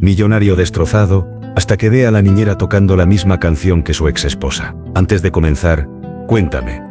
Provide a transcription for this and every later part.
millonario destrozado, hasta que ve a la niñera tocando la misma canción que su ex esposa. Antes de comenzar, cuéntame.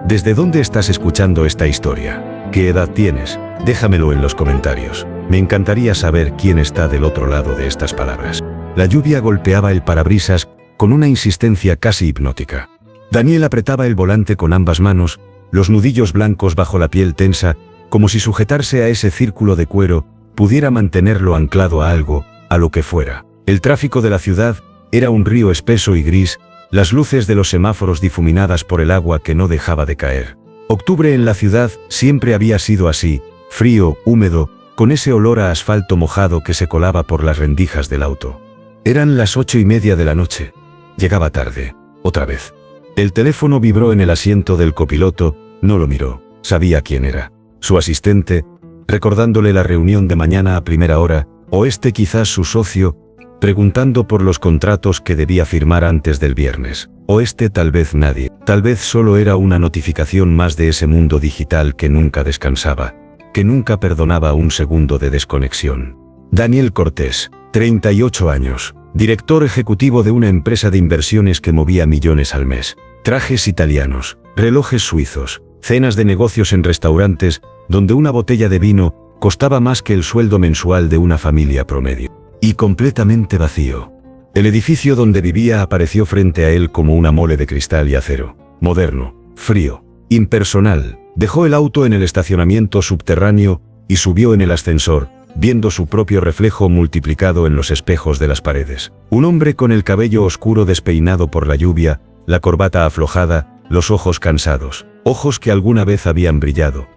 ¿Desde dónde estás escuchando esta historia? ¿Qué edad tienes? Déjamelo en los comentarios. Me encantaría saber quién está del otro lado de estas palabras. La lluvia golpeaba el parabrisas con una insistencia casi hipnótica. Daniel apretaba el volante con ambas manos, los nudillos blancos bajo la piel tensa, como si sujetarse a ese círculo de cuero pudiera mantenerlo anclado a algo, a lo que fuera. El tráfico de la ciudad era un río espeso y gris, las luces de los semáforos difuminadas por el agua que no dejaba de caer. Octubre en la ciudad siempre había sido así, frío, húmedo, con ese olor a asfalto mojado que se colaba por las rendijas del auto. Eran las 8:30 de la noche. Llegaba tarde, otra vez. El teléfono vibró en el asiento del copiloto, no lo miró, sabía quién era. Su asistente, recordándole la reunión de mañana a primera hora, o quizás su socio, preguntando por los contratos que debía firmar antes del viernes. O tal vez nadie. Tal vez solo era una notificación más de ese mundo digital que nunca descansaba, que nunca perdonaba un segundo de desconexión. Daniel Cortés, 38 años, director ejecutivo de una empresa de inversiones que movía millones al mes. Trajes italianos, relojes suizos, cenas de negocios en restaurantes, donde una botella de vino costaba más que el sueldo mensual de una familia promedio. Y completamente vacío. El edificio donde vivía apareció frente a él como una mole de cristal y acero. Moderno, frío, impersonal. Dejó el auto en el estacionamiento subterráneo y subió en el ascensor, viendo su propio reflejo multiplicado en los espejos de las paredes. Un hombre con el cabello oscuro despeinado por la lluvia, la corbata aflojada, los ojos cansados, ojos que alguna vez habían brillado.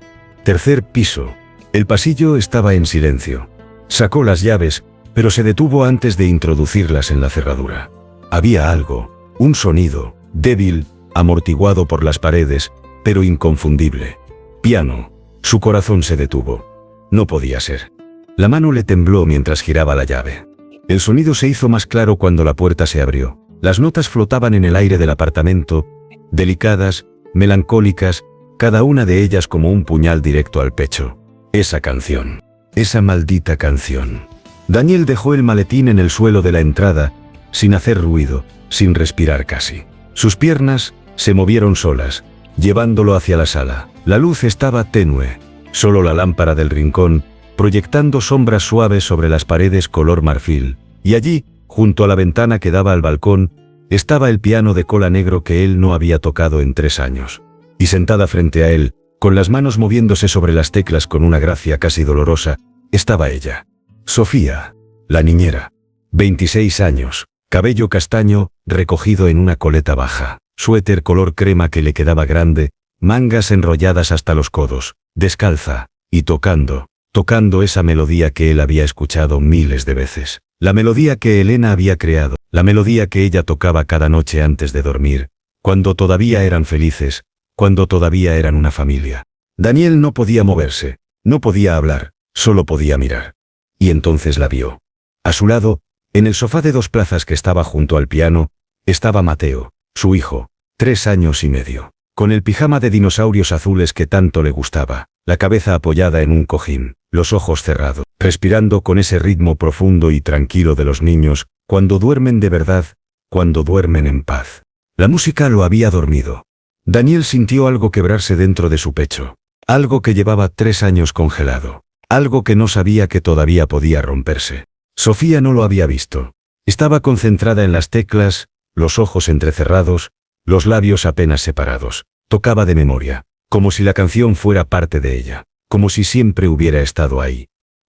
Tercer piso. El pasillo estaba en silencio. Sacó las llaves, pero se detuvo antes de introducirlas en la cerradura. Había algo, un sonido, débil, amortiguado por las paredes, pero inconfundible. Piano. Su corazón se detuvo. No podía ser. La mano le tembló mientras giraba la llave. El sonido se hizo más claro cuando la puerta se abrió. Las notas flotaban en el aire del apartamento, delicadas, melancólicas, cada una de ellas como un puñal directo al pecho. Esa canción. Esa maldita canción. Daniel dejó el maletín en el suelo de la entrada, sin hacer ruido, sin respirar casi. Sus piernas se movieron solas, llevándolo hacia la sala. La luz estaba tenue, solo la lámpara del rincón, proyectando sombras suaves sobre las paredes color marfil. Y allí, junto a la ventana que daba al balcón, estaba el piano de cola negro que él no había tocado en 3 años. Y sentada frente a él, con las manos moviéndose sobre las teclas con una gracia casi dolorosa, estaba ella. Sofía, la niñera. 26 años, cabello castaño, recogido en una coleta baja, suéter color crema que le quedaba grande, mangas enrolladas hasta los codos, descalza, y tocando esa melodía que él había escuchado miles de veces. La melodía que Elena había creado, la melodía que ella tocaba cada noche antes de dormir, cuando todavía eran felices, cuando todavía eran una familia. Daniel no podía moverse, no podía hablar, solo podía mirar. Y entonces la vio. A su lado, en el sofá de 2 plazas que estaba junto al piano, estaba Mateo, su hijo, 3 años y medio, con el pijama de dinosaurios azules que tanto le gustaba, la cabeza apoyada en un cojín, los ojos cerrados, respirando con ese ritmo profundo y tranquilo de los niños, cuando duermen de verdad, cuando duermen en paz. La música lo había dormido. Daniel sintió algo quebrarse dentro de su pecho, algo que llevaba 3 años congelado. Algo que no sabía que todavía podía romperse. Sofía no lo había visto. Estaba concentrada en las teclas, los ojos entrecerrados, los labios apenas separados. Tocaba de memoria, como si la canción fuera parte de ella, como si siempre hubiera estado ahí.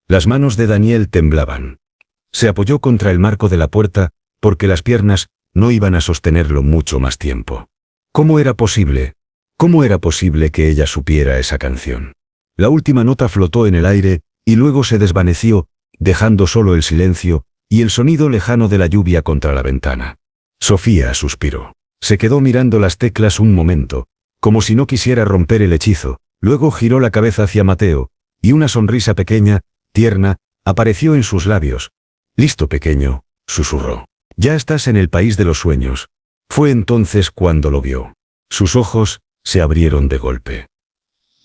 Las manos de Daniel temblaban. Se apoyó contra el marco de la puerta, porque las piernas no iban a sostenerlo mucho más tiempo. ¿Cómo era posible? ¿Cómo era posible que ella supiera esa canción? La última nota flotó en el aire, y luego se desvaneció, dejando solo el silencio, y el sonido lejano de la lluvia contra la ventana. Sofía suspiró. Se quedó mirando las teclas un momento, como si no quisiera romper el hechizo, luego giró la cabeza hacia Mateo, y una sonrisa pequeña, tierna, apareció en sus labios. «Listo, pequeño», susurró. «Ya estás en el país de los sueños». Fue entonces cuando lo vio. Sus ojos se abrieron de golpe.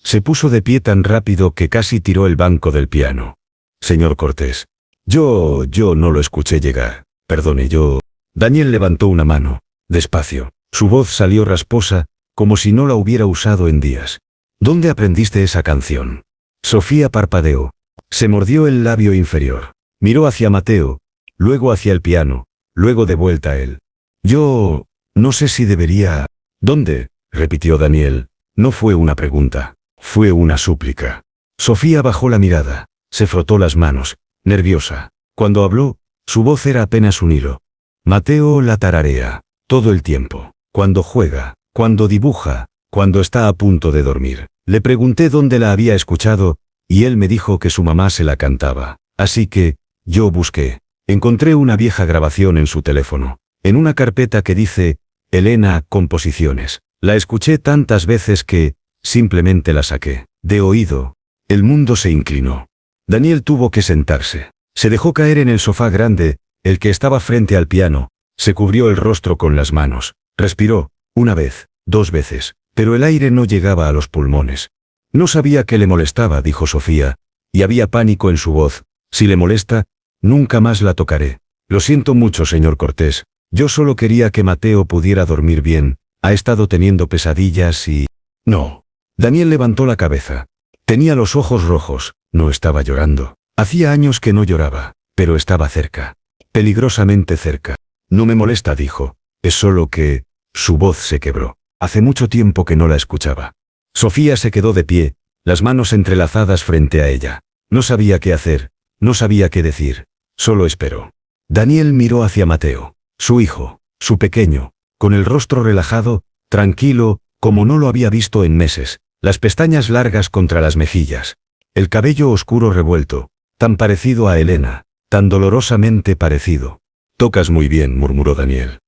Se puso de pie tan rápido que casi tiró el banco del piano. «Señor Cortés». Yo no lo escuché llegar. Perdone, yo... Daniel levantó una mano, despacio. Su voz salió rasposa, como si no la hubiera usado en días. ¿Dónde aprendiste esa canción? Sofía parpadeó. Se mordió el labio inferior. Miró hacia Mateo, luego hacia el piano, luego de vuelta a él. Yo... no sé si debería... ¿Dónde? Repitió Daniel. No fue una pregunta, fue una súplica. Sofía bajó la mirada, se frotó las manos, nerviosa. Cuando habló, su voz era apenas un hilo. Mateo la tararea, todo el tiempo, cuando juega, cuando dibuja, cuando está a punto de dormir. Le pregunté dónde la había escuchado, y él me dijo que su mamá se la cantaba. Así que, yo busqué. Encontré una vieja grabación en su teléfono, en una carpeta que dice, Elena, composiciones. La escuché tantas veces que, simplemente la saqué, de oído. El mundo se inclinó. Daniel tuvo que sentarse. Se dejó caer en el sofá grande, el que estaba frente al piano, se cubrió el rostro con las manos. Respiró, una vez, dos veces, pero el aire no llegaba a los pulmones. No sabía qué le molestaba, dijo Sofía, y había pánico en su voz. Si le molesta, nunca más la tocaré. Lo siento mucho, señor Cortés. Yo solo quería que Mateo pudiera dormir bien. Ha estado teniendo pesadillas y... No. Daniel levantó la cabeza. Tenía los ojos rojos, no estaba llorando. Hacía años que no lloraba, pero estaba cerca. Peligrosamente cerca. No me molesta, dijo. Es solo que... Su voz se quebró. Hace mucho tiempo que no la escuchaba. Sofía se quedó de pie, las manos entrelazadas frente a ella. No sabía qué hacer, no sabía qué decir. Solo esperó. Daniel miró hacia Mateo, su hijo, su pequeño, con el rostro relajado, tranquilo, como no lo había visto en meses, las pestañas largas contra las mejillas, el cabello oscuro revuelto, tan parecido a Elena, tan dolorosamente parecido. Tocas muy bien, murmuró Daniel.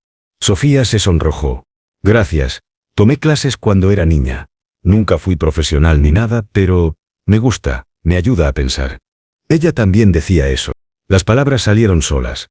Sofía se sonrojó. Gracias, tomé clases cuando era niña. Nunca fui profesional ni nada, pero me gusta, me ayuda a pensar. Ella también decía eso. Las palabras salieron solas.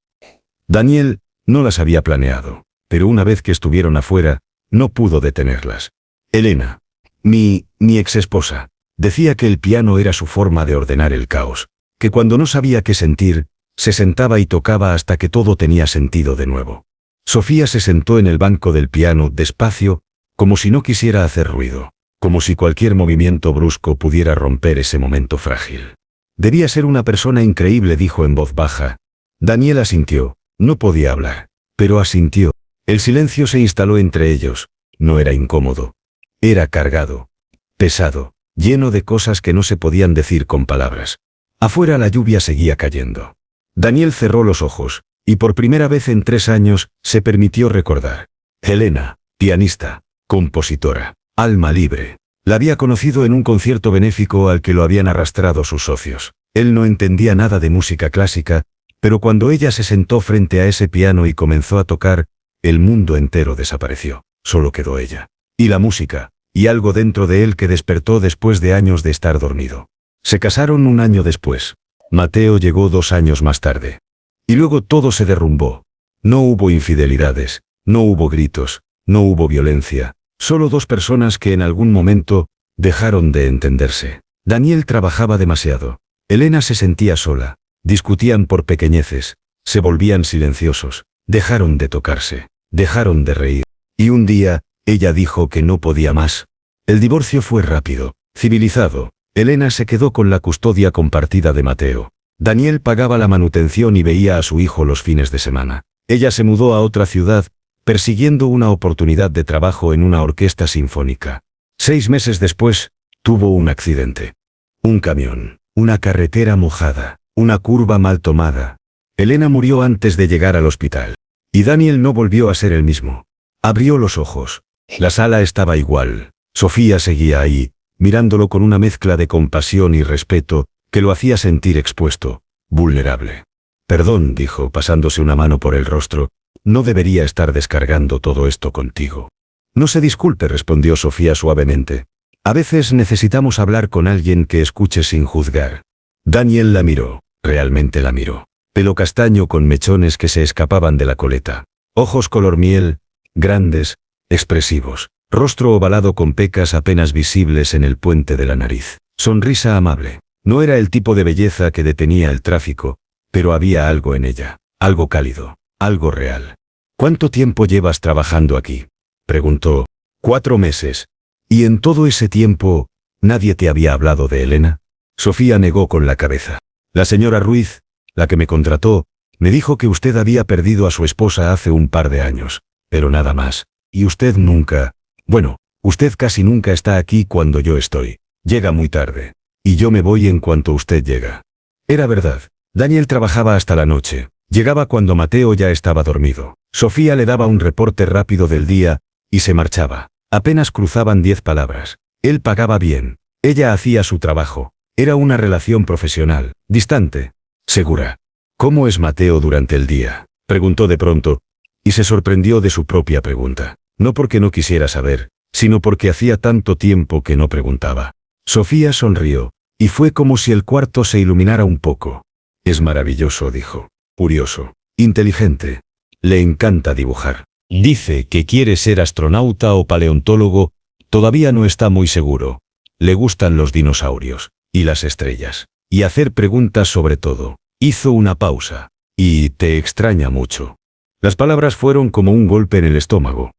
Daniel no las había planeado, pero una vez que estuvieron afuera, no pudo detenerlas. Elena, mi exesposa, decía que el piano era su forma de ordenar el caos, que cuando no sabía qué sentir, se sentaba y tocaba hasta que todo tenía sentido de nuevo. Sofía se sentó en el banco del piano despacio, como si no quisiera hacer ruido, como si cualquier movimiento brusco pudiera romper ese momento frágil. Debía ser una persona increíble, dijo en voz baja. Daniel asintió, no podía hablar, pero asintió. El silencio se instaló entre ellos. No era incómodo. Era cargado, pesado, lleno de cosas que no se podían decir con palabras. Afuera la lluvia seguía cayendo. Daniel cerró los ojos, y por primera vez en 3 años, se permitió recordar. Elena, pianista, compositora, alma libre. La había conocido en un concierto benéfico al que lo habían arrastrado sus socios. Él no entendía nada de música clásica, pero cuando ella se sentó frente a ese piano y comenzó a tocar, el mundo entero desapareció. Solo quedó ella. Y la música, y algo dentro de él que despertó después de años de estar dormido. Se casaron 1 año después. Mateo llegó 2 años más tarde. Y luego todo se derrumbó. No hubo infidelidades, no hubo gritos, no hubo violencia. Solo 2 personas que en algún momento dejaron de entenderse. Daniel trabajaba demasiado. Elena se sentía sola. Discutían por pequeñeces. Se volvían silenciosos. Dejaron de tocarse. Dejaron de reír. Y un día, ella dijo que no podía más. El divorcio fue rápido, civilizado. Elena se quedó con la custodia compartida de Mateo. Daniel pagaba la manutención y veía a su hijo los fines de semana. Ella se mudó a otra ciudad, persiguiendo una oportunidad de trabajo en una orquesta sinfónica. 6 meses después, tuvo un accidente. Un camión, una carretera mojada, una curva mal tomada. Elena murió antes de llegar al hospital. Y Daniel no volvió a ser el mismo. Abrió los ojos. La sala estaba igual. Sofía seguía ahí, mirándolo con una mezcla de compasión y respeto, que lo hacía sentir expuesto, vulnerable. Perdón, dijo, pasándose una mano por el rostro, no debería estar descargando todo esto contigo. No se disculpe, respondió Sofía suavemente. A veces necesitamos hablar con alguien que escuche sin juzgar. Daniel la miró, realmente la miró. Pelo castaño con mechones que se escapaban de la coleta. Ojos color miel, grandes, expresivos. Rostro ovalado con pecas apenas visibles en el puente de la nariz. Sonrisa amable. No era el tipo de belleza que detenía el tráfico, pero había algo en ella, algo cálido, algo real. ¿Cuánto tiempo llevas trabajando aquí?, preguntó. 4 meses. ¿Y en todo ese tiempo, nadie te había hablado de Elena? Sofía negó con la cabeza. La señora Ruiz, la que me contrató, me dijo que usted había perdido a su esposa hace un par de años, pero nada más. Y usted nunca... Bueno, usted casi nunca está aquí cuando yo estoy. Llega muy tarde. Y yo me voy en cuanto usted llega. Era verdad. Daniel trabajaba hasta la noche. Llegaba cuando Mateo ya estaba dormido. Sofía le daba un reporte rápido del día, y se marchaba. Apenas cruzaban 10 palabras. Él pagaba bien. Ella hacía su trabajo. Era una relación profesional, distante, segura. ¿Cómo es Mateo durante el día?, preguntó de pronto, y se sorprendió de su propia pregunta. No porque no quisiera saber, sino porque hacía tanto tiempo que no preguntaba. Sofía sonrió, y fue como si el cuarto se iluminara un poco. Es maravilloso, dijo. Curioso. Inteligente. Le encanta dibujar. Dice que quiere ser astronauta o paleontólogo, todavía no está muy seguro. Le gustan los dinosaurios, y las estrellas, y hacer preguntas sobre todo. Hizo una pausa. Y te extraña mucho. Las palabras fueron como un golpe en el estómago.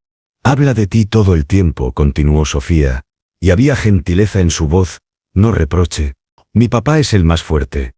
Habla de ti todo el tiempo, continuó Sofía, y había gentileza en su voz, no reproche. Mi papá es el más fuerte.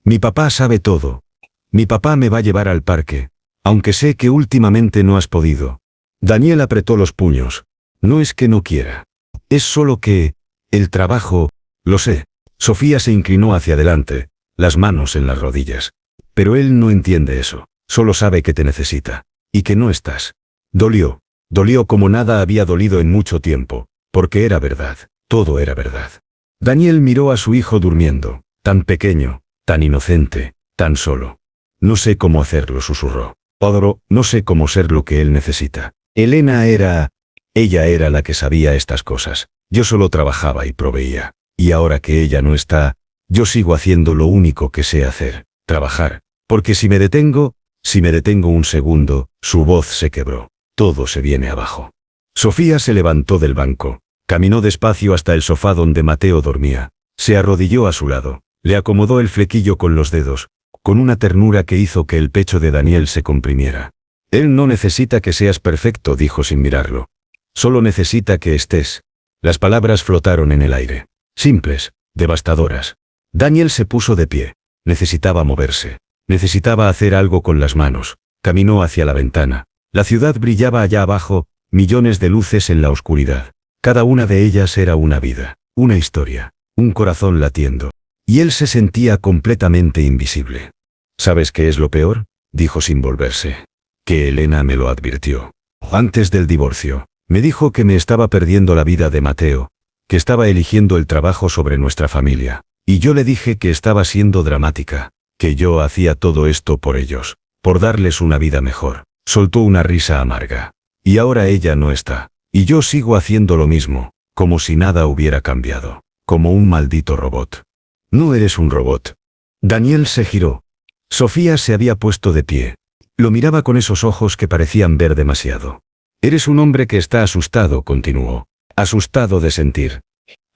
Mi papá sabe todo. Mi papá me va a llevar al parque, aunque sé que últimamente no has podido. Daniel apretó los puños. No es que no quiera. Es solo que... el trabajo... Lo sé. Sofía se inclinó hacia adelante, las manos en las rodillas. Pero él no entiende eso. Solo sabe que te necesita. Y que no estás. Dolió. Dolió como nada había dolido en mucho tiempo. Porque era verdad. Todo era verdad. Daniel miró a su hijo durmiendo. Tan pequeño, tan inocente, tan solo. No sé cómo hacerlo, susurró. Podro, no sé cómo ser lo que él necesita. Elena era... ella era la que sabía estas cosas. Yo solo trabajaba y proveía. Y ahora que ella no está, yo sigo haciendo lo único que sé hacer. Trabajar. Porque si me detengo un segundo, su voz se quebró. Todo se viene abajo. Sofía se levantó del banco. Caminó despacio hasta el sofá donde Mateo dormía. Se arrodilló a su lado. Le acomodó el flequillo con los dedos, con una ternura que hizo que el pecho de Daniel se comprimiera. Él no necesita que seas perfecto, dijo sin mirarlo. Solo necesita que estés. Las palabras flotaron en el aire. Simples, devastadoras. Daniel se puso de pie. Necesitaba moverse. Necesitaba hacer algo con las manos. Caminó hacia la ventana. La ciudad brillaba allá abajo, millones de luces en la oscuridad. Cada una de ellas era una vida, una historia, un corazón latiendo. Y él se sentía completamente invisible. ¿Sabes qué es lo peor?, dijo sin volverse. Que Elena me lo advirtió. Antes del divorcio, me dijo que me estaba perdiendo la vida de Mateo, que estaba eligiendo el trabajo sobre nuestra familia. Y yo le dije que estaba siendo dramática, que yo hacía todo esto por ellos, por darles una vida mejor. Soltó una risa amarga. Y ahora ella no está. Y yo sigo haciendo lo mismo, como si nada hubiera cambiado. Como un maldito robot. No eres un robot. Daniel se giró. Sofía se había puesto de pie. Lo miraba con esos ojos que parecían ver demasiado. Eres un hombre que está asustado, continuó. Asustado de sentir.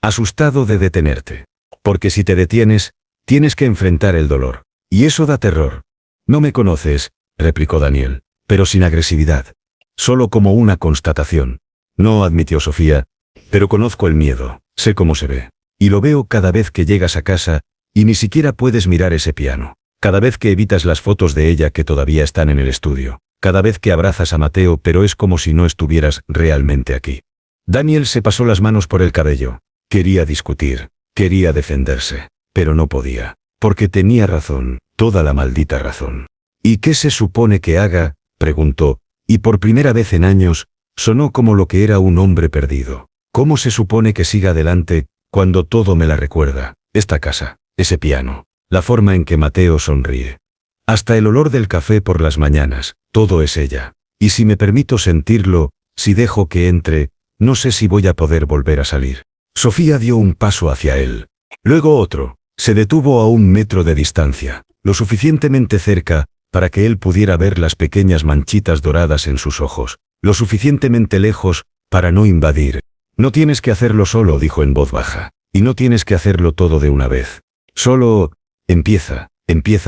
Asustado de detenerte. Porque si te detienes, tienes que enfrentar el dolor. Y eso da terror. No me conoces, replicó Daniel, pero sin agresividad. Solo como una constatación. No, admitió Sofía, pero conozco el miedo, sé cómo se ve. Y lo veo cada vez que llegas a casa, y ni siquiera puedes mirar ese piano. Cada vez que evitas las fotos de ella que todavía están en el estudio. Cada vez que abrazas a Mateo, pero es como si no estuvieras realmente aquí. Daniel se pasó las manos por el cabello. Quería discutir, quería defenderse, pero no podía. Porque tenía razón, toda la maldita razón. ¿Y qué se supone que haga?, preguntó, y por primera vez en años, sonó como lo que era un hombre perdido. ¿Cómo se supone que siga adelante, cuando todo me la recuerda? Esta casa, ese piano, la forma en que Mateo sonríe. Hasta el olor del café por las mañanas, todo es ella. Y si me permito sentirlo, si dejo que entre, no sé si voy a poder volver a salir. Sofía dio un paso hacia él. Luego otro. Se detuvo a 1 metro de distancia, lo suficientemente cerca, para que él pudiera ver las pequeñas manchitas doradas en sus ojos, lo suficientemente lejos, para no invadir. No tienes que hacerlo solo, dijo en voz baja, y no tienes que hacerlo todo de una vez. Solo, empieza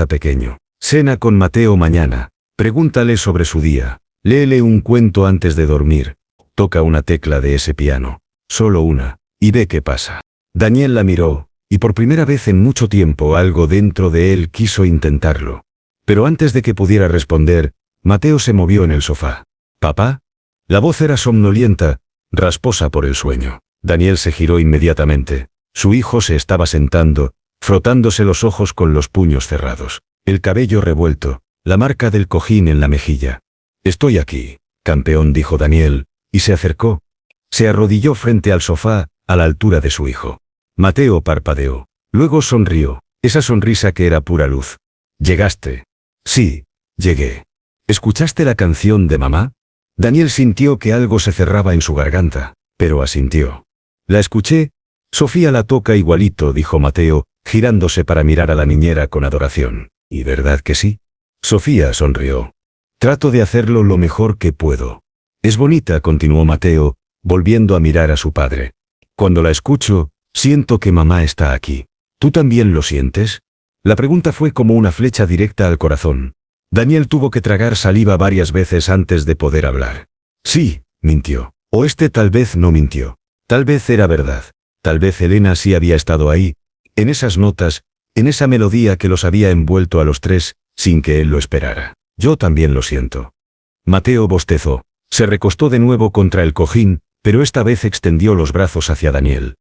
pequeño. Cena con Mateo mañana. Pregúntale sobre su día. Léele un cuento antes de dormir. Toca una tecla de ese piano. Solo una. Y ve qué pasa. Daniel la miró, y por primera vez en mucho tiempo algo dentro de él quiso intentarlo. Pero antes de que pudiera responder, Mateo se movió en el sofá. ¿Papá? La voz era somnolienta, rasposa por el sueño. Daniel se giró inmediatamente. Su hijo se estaba sentando, frotándose los ojos con los puños cerrados. El cabello revuelto, la marca del cojín en la mejilla. Estoy aquí, campeón, dijo Daniel, y se acercó. Se arrodilló frente al sofá, a la altura de su hijo. Mateo parpadeó. Luego sonrió, esa sonrisa que era pura luz. ¿Llegaste? Sí, llegué. ¿Escuchaste la canción de mamá? Daniel sintió que algo se cerraba en su garganta, pero asintió. La escuché. Sofía la toca igualito, dijo Mateo, girándose para mirar a la niñera con adoración. ¿Y verdad que sí? Sofía sonrió. Trato de hacerlo lo mejor que puedo. Es bonita, continuó Mateo, volviendo a mirar a su padre. Cuando la escucho, siento que mamá está aquí. ¿Tú también lo sientes? La pregunta fue como una flecha directa al corazón. Daniel tuvo que tragar saliva varias veces antes de poder hablar. Sí, mintió. O tal vez no mintió. Tal vez era verdad. Tal vez Elena sí había estado ahí, en esas notas, en esa melodía que los había envuelto a los tres, sin que él lo esperara. Yo también lo siento. Mateo bostezó. Se recostó de nuevo contra el cojín, pero esta vez extendió los brazos hacia Daniel.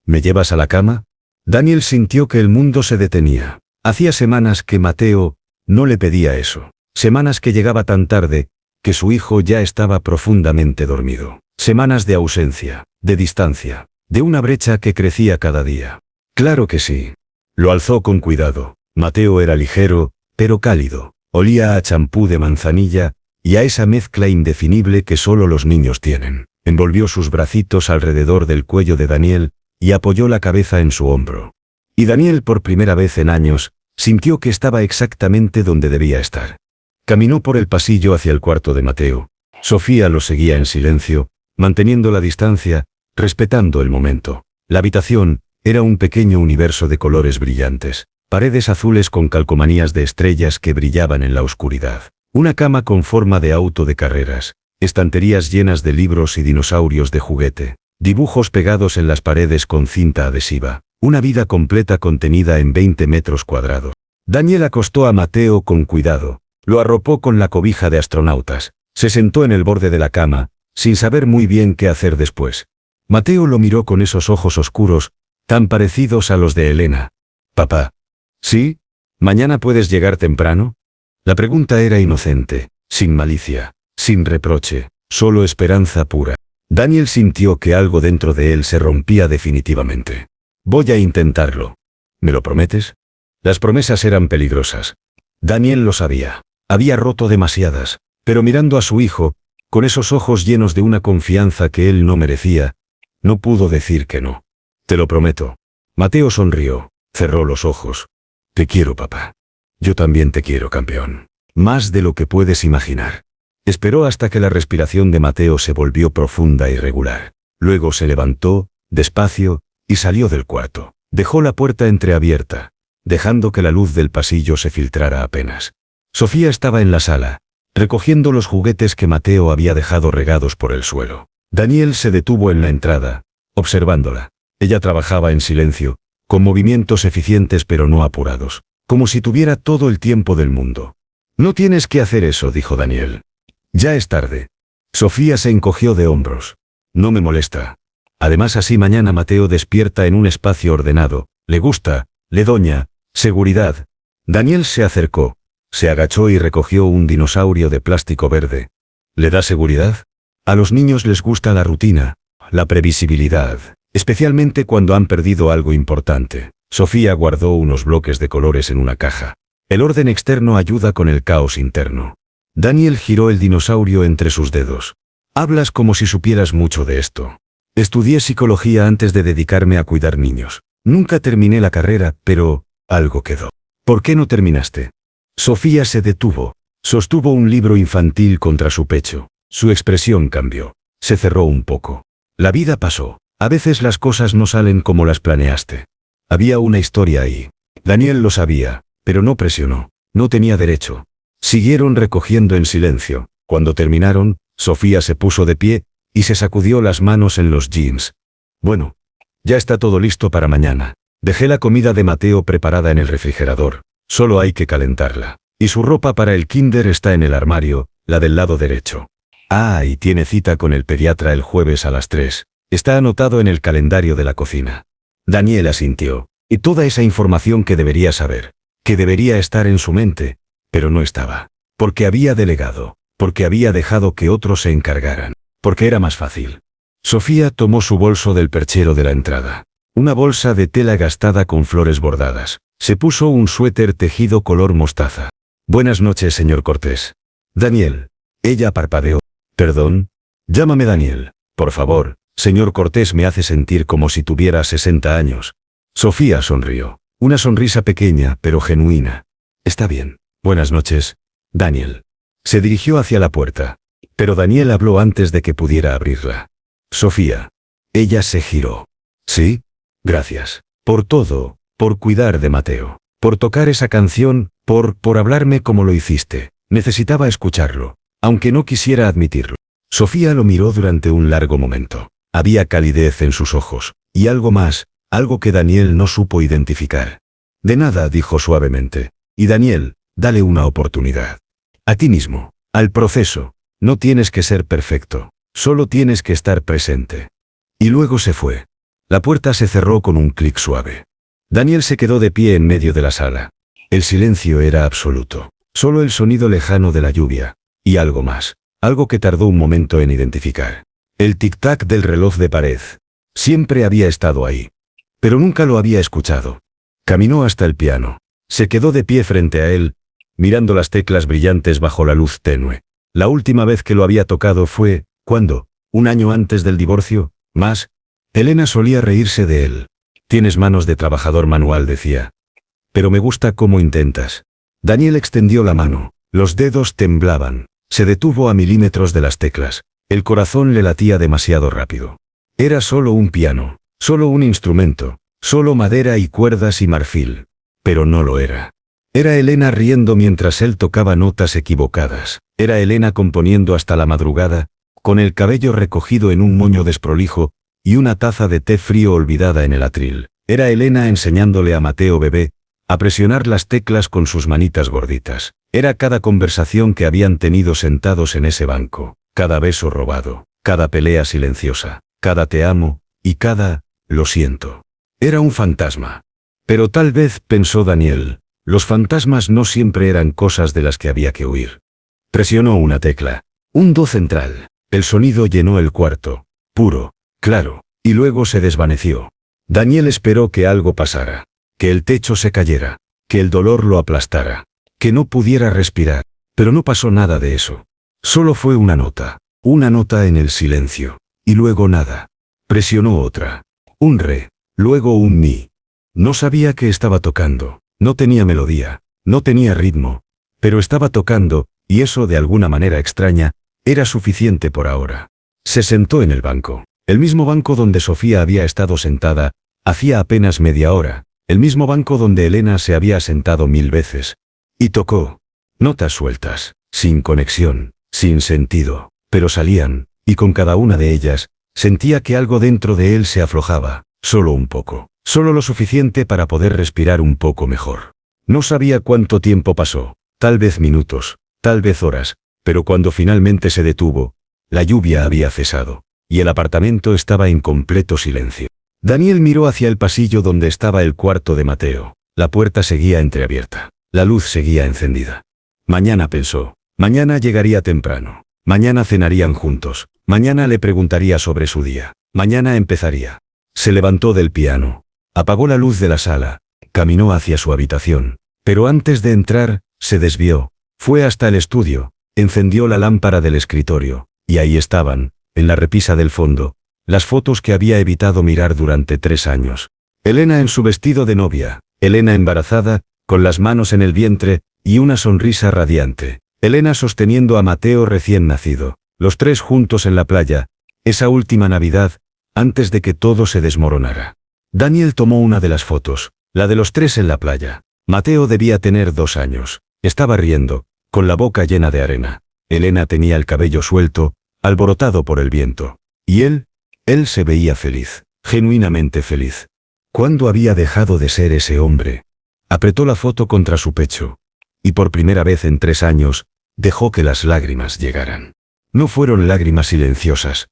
¿Me llevas a la cama? Daniel sintió que el mundo se detenía. Hacía semanas que Mateo no le pedía eso. Semanas que llegaba tan tarde, que su hijo ya estaba profundamente dormido. Semanas de ausencia, de distancia, de una brecha que crecía cada día. Claro que sí. Lo alzó con cuidado. Mateo era ligero, pero cálido. Olía a champú de manzanilla, y a esa mezcla indefinible que solo los niños tienen. Envolvió sus bracitos alrededor del cuello de Daniel, y apoyó la cabeza en su hombro. Y Daniel, por primera vez en años, sintió que estaba exactamente donde debía estar. Caminó por el pasillo hacia el cuarto de Mateo. Sofía lo seguía en silencio, manteniendo la distancia, respetando el momento. La habitación era un pequeño universo de colores brillantes, paredes azules con calcomanías de estrellas que brillaban en la oscuridad. Una cama con forma de auto de carreras, estanterías llenas de libros y dinosaurios de juguete, dibujos pegados en las paredes con cinta adhesiva, una vida completa contenida en 20 metros cuadrados. Daniel acostó a Mateo con cuidado, lo arropó con la cobija de astronautas, se sentó en el borde de la cama, sin saber muy bien qué hacer después. Mateo lo miró con esos ojos oscuros, tan parecidos a los de Elena. «Papá». «¿Sí? ¿Mañana puedes llegar temprano?» La pregunta era inocente, sin malicia, sin reproche, solo esperanza pura. Daniel sintió que algo dentro de él se rompía definitivamente. «Voy a intentarlo. ¿Me lo prometes?» Las promesas eran peligrosas. Daniel lo sabía. Había roto demasiadas, pero mirando a su hijo, con esos ojos llenos de una confianza que él no merecía, no pudo decir que no. «Te lo prometo». Mateo sonrió, cerró los ojos. «Te quiero, papá». «Yo también te quiero, campeón. Más de lo que puedes imaginar». Esperó hasta que la respiración de Mateo se volvió profunda y regular. Luego se levantó, despacio, y salió del cuarto. Dejó la puerta entreabierta, dejando que la luz del pasillo se filtrara apenas. Sofía estaba en la sala, recogiendo los juguetes que Mateo había dejado regados por el suelo. Daniel se detuvo en la entrada, observándola. Ella trabajaba en silencio, con movimientos eficientes pero no apurados, como si tuviera todo el tiempo del mundo. «No tienes que hacer eso», dijo Daniel. «Ya es tarde». Sofía se encogió de hombros. «No me molesta. Además así mañana Mateo despierta en un espacio ordenado. Le gusta, le doña, seguridad». Daniel se acercó, se agachó y recogió un dinosaurio de plástico verde. «¿Le da seguridad? A los niños les gusta la rutina, la previsibilidad, especialmente cuando han perdido algo importante». Sofía guardó unos bloques de colores en una caja. El orden externo ayuda con el caos interno. Daniel giró el dinosaurio entre sus dedos. «Hablas como si supieras mucho de esto. Estudié psicología antes de dedicarme a cuidar niños. Nunca terminé la carrera, pero algo quedó». «¿Por qué no terminaste?» Sofía se detuvo. Sostuvo un libro infantil contra su pecho. Su expresión cambió. Se cerró un poco. «La vida pasó. A veces las cosas no salen como las planeaste». Había una historia ahí. Daniel lo sabía, pero no presionó. No tenía derecho. Siguieron recogiendo en silencio. Cuando terminaron, Sofía se puso de pie y se sacudió las manos en los jeans. Bueno, ya está todo listo para mañana. Dejé la comida de Mateo preparada en el refrigerador. Solo hay que calentarla. Y su ropa para el kinder está en el armario, la del lado derecho. Ah, y tiene cita con el pediatra el jueves a las 3. Está anotado en el calendario de la cocina. Daniel asintió. Y toda esa información que debería saber, que debería estar en su mente, pero no estaba. Porque había delegado, porque había dejado que otros se encargaran, porque era más fácil. Sofía tomó su bolso del perchero de la entrada. Una bolsa de tela gastada con flores bordadas. Se puso un suéter tejido color mostaza. Buenas noches, señor Cortés. Daniel. Ella parpadeó. Perdón. Llámame Daniel. Por favor, señor Cortés me hace sentir como si tuviera 60 años. Sofía sonrió. Una sonrisa pequeña, pero genuina. Está bien. Buenas noches, Daniel. Se dirigió hacia la puerta. Pero Daniel habló antes de que pudiera abrirla. Sofía. Ella se giró. Sí. Gracias. Por todo, por cuidar de Mateo. Por tocar esa canción, por hablarme como lo hiciste. Necesitaba escucharlo, aunque no quisiera admitirlo. Sofía lo miró durante un largo momento. Había calidez en sus ojos, y algo más, algo que Daniel no supo identificar. De nada, dijo suavemente. Y Daniel, dale una oportunidad. A ti mismo, al proceso. No tienes que ser perfecto, solo tienes que estar presente. Y luego se fue. La puerta se cerró con un clic suave. Daniel se quedó de pie en medio de la sala. El silencio era absoluto. Solo el sonido lejano de la lluvia. Y algo más. Algo que tardó un momento en identificar. El tic-tac del reloj de pared. Siempre había estado ahí. Pero nunca lo había escuchado. Caminó hasta el piano. Se quedó de pie frente a él, mirando las teclas brillantes bajo la luz tenue. La última vez que lo había tocado fue, ¿cuándo? ¿Un año antes del divorcio? ¿Más? Elena solía reírse de él. Tienes manos de trabajador manual, decía. Pero me gusta cómo intentas. Daniel extendió la mano. Los dedos temblaban. Se detuvo a milímetros de las teclas. El corazón le latía demasiado rápido. Era solo un piano, solo un instrumento, solo madera y cuerdas y marfil. Pero no lo era. Era Elena riendo mientras él tocaba notas equivocadas. Era Elena componiendo hasta la madrugada, con el cabello recogido en un moño desprolijo, y una taza de té frío olvidada en el atril. Era Elena enseñándole a Mateo bebé a presionar las teclas con sus manitas gorditas. Era cada conversación que habían tenido sentados en ese banco, cada beso robado, cada pelea silenciosa, cada te amo, y cada lo siento. Era un fantasma. Pero tal vez, pensó Daniel, los fantasmas no siempre eran cosas de las que había que huir. Presionó una tecla. Un do central. El sonido llenó el cuarto. Puro. Claro, y luego se desvaneció. Daniel esperó que algo pasara, que el techo se cayera, que el dolor lo aplastara, que no pudiera respirar, pero no pasó nada de eso. Solo fue una nota en el silencio, y luego nada. Presionó otra, un re, luego un mi. No sabía qué estaba tocando, no tenía melodía, no tenía ritmo, pero estaba tocando, y eso de alguna manera extraña, era suficiente por ahora. Se sentó en el banco. El mismo banco donde Sofía había estado sentada, hacía apenas media hora, el mismo banco donde Elena se había sentado 1000 veces. Y tocó. Notas sueltas, sin conexión, sin sentido, pero salían, y con cada una de ellas, sentía que algo dentro de él se aflojaba, solo un poco, solo lo suficiente para poder respirar un poco mejor. No sabía cuánto tiempo pasó, tal vez minutos, tal vez horas, pero cuando finalmente se detuvo, la lluvia había cesado. Y el apartamento estaba en completo silencio. Daniel miró hacia el pasillo donde estaba el cuarto de Mateo. La puerta seguía entreabierta. La luz seguía encendida. Mañana, pensó. Mañana llegaría temprano. Mañana cenarían juntos. Mañana le preguntaría sobre su día. Mañana empezaría. Se levantó del piano. Apagó la luz de la sala. Caminó hacia su habitación. Pero antes de entrar, se desvió. Fue hasta el estudio. Encendió la lámpara del escritorio. Y ahí estaban, en la repisa del fondo, las fotos que había evitado mirar durante 3 años. Elena en su vestido de novia, Elena embarazada, con las manos en el vientre, y una sonrisa radiante. Elena sosteniendo a Mateo recién nacido, los 3 juntos en la playa, esa última Navidad, antes de que todo se desmoronara. Daniel tomó una de las fotos, la de los 3 en la playa. Mateo debía tener 2 años. Estaba riendo, con la boca llena de arena. Elena tenía el cabello suelto, alborotado por el viento. Y él se veía feliz, genuinamente feliz. ¿Cuándo había dejado de ser ese hombre? Apretó la foto contra su pecho. Y por primera vez en 3 años, dejó que las lágrimas llegaran. No fueron lágrimas silenciosas.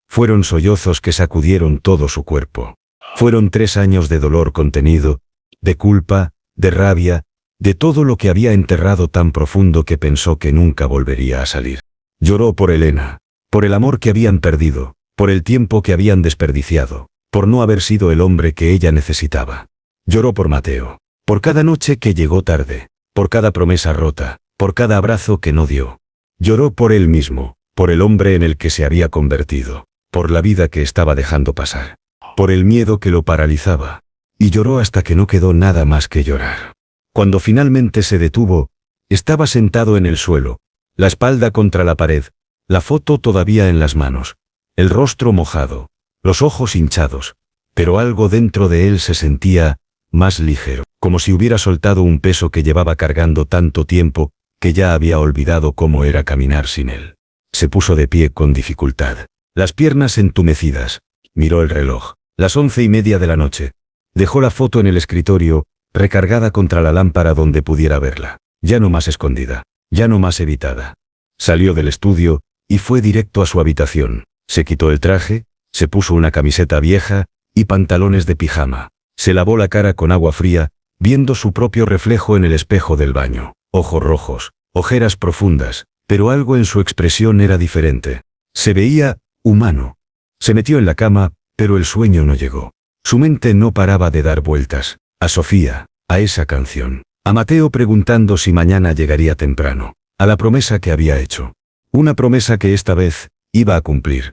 Fueron sollozos que sacudieron todo su cuerpo. Fueron 3 años de dolor contenido, de culpa, de rabia, de todo lo que había enterrado tan profundo que pensó que nunca volvería a salir. Lloró por Elena, por el amor que habían perdido, por el tiempo que habían desperdiciado, por no haber sido el hombre que ella necesitaba. Lloró por Mateo, por cada noche que llegó tarde, por cada promesa rota, por cada abrazo que no dio. Lloró por él mismo, por el hombre en el que se había convertido, por la vida que estaba dejando pasar, por el miedo que lo paralizaba. Y lloró hasta que no quedó nada más que llorar. Cuando finalmente se detuvo, estaba sentado en el suelo, la espalda contra la pared, la foto todavía en las manos, el rostro mojado, los ojos hinchados, pero algo dentro de él se sentía más ligero, como si hubiera soltado un peso que llevaba cargando tanto tiempo, que ya había olvidado cómo era caminar sin él. Se puso de pie con dificultad, las piernas entumecidas, miró el reloj, las 11:30 de la noche. Dejó la foto en el escritorio, recargada contra la lámpara donde pudiera verla, ya no más escondida, ya no más evitada. Salió del estudio, y fue directo a su habitación. Se quitó el traje, se puso una camiseta vieja, y pantalones de pijama. Se lavó la cara con agua fría, viendo su propio reflejo en el espejo del baño. Ojos rojos, ojeras profundas, pero algo en su expresión era diferente. Se veía humano. Se metió en la cama, pero el sueño no llegó. Su mente no paraba de dar vueltas. A Sofía, a esa canción, a Mateo preguntando si mañana llegaría temprano, a la promesa que había hecho. Una promesa que esta vez iba a cumplir.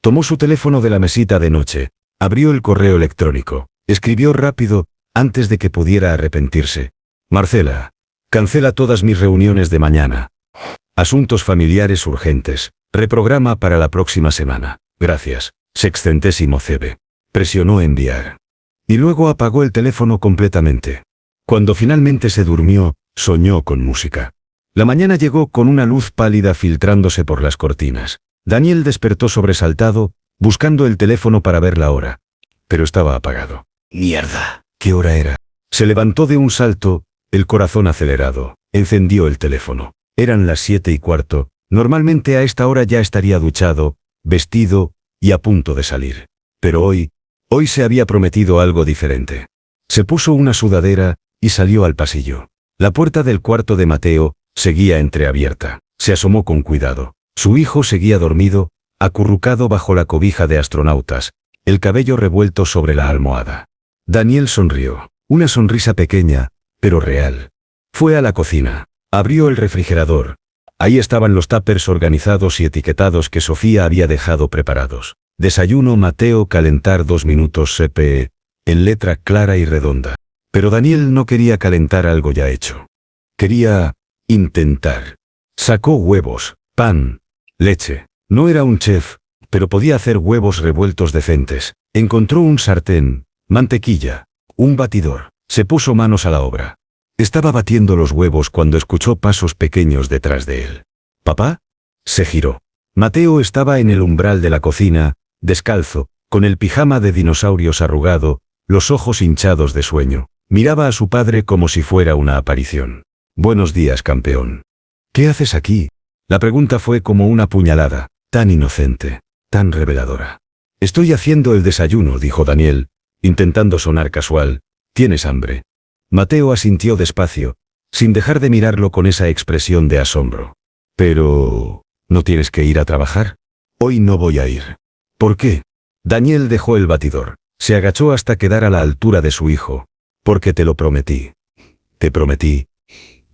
Tomó su teléfono de la mesita de noche, abrió el correo electrónico, escribió rápido, antes de que pudiera arrepentirse. Marcela, cancela todas mis reuniones de mañana. Asuntos familiares urgentes, reprograma para la próxima semana. Gracias. Sexcentésimo CB. Presionó enviar. Y luego apagó el teléfono completamente. Cuando finalmente se durmió, soñó con música. La mañana llegó con una luz pálida filtrándose por las cortinas. Daniel despertó sobresaltado, buscando el teléfono para ver la hora. Pero estaba apagado. ¡Mierda! ¿Qué hora era? Se levantó de un salto, el corazón acelerado. Encendió el teléfono. Eran las 7:15. Normalmente a esta hora ya estaría duchado, vestido, y a punto de salir. Pero hoy se había prometido algo diferente. Se puso una sudadera, y salió al pasillo. La puerta del cuarto de Mateo seguía entreabierta. Se asomó con cuidado. Su hijo seguía dormido, acurrucado bajo la cobija de astronautas, el cabello revuelto sobre la almohada. Daniel sonrió, una sonrisa pequeña, pero real. Fue a la cocina, abrió el refrigerador. Ahí estaban los tuppers organizados y etiquetados que Sofía había dejado preparados. Desayuno Mateo calentar 2 minutos CPE, en letra clara y redonda. Pero Daniel no quería calentar algo ya hecho. Quería intentar. Sacó huevos, pan, leche. No era un chef, pero podía hacer huevos revueltos decentes. Encontró un sartén, mantequilla, un batidor. Se puso manos a la obra. Estaba batiendo los huevos cuando escuchó pasos pequeños detrás de él. ¿Papá? Se giró. Mateo estaba en el umbral de la cocina, descalzo, con el pijama de dinosaurios arrugado, los ojos hinchados de sueño. Miraba a su padre como si fuera una aparición. Buenos días, campeón. ¿Qué haces aquí? La pregunta fue como una puñalada, tan inocente, tan reveladora. Estoy haciendo el desayuno, dijo Daniel, intentando sonar casual. ¿Tienes hambre? Mateo asintió despacio, sin dejar de mirarlo con esa expresión de asombro. Pero, ¿no tienes que ir a trabajar? Hoy no voy a ir. ¿Por qué? Daniel dejó el batidor. Se agachó hasta quedar a la altura de su hijo. Porque te lo prometí. Te prometí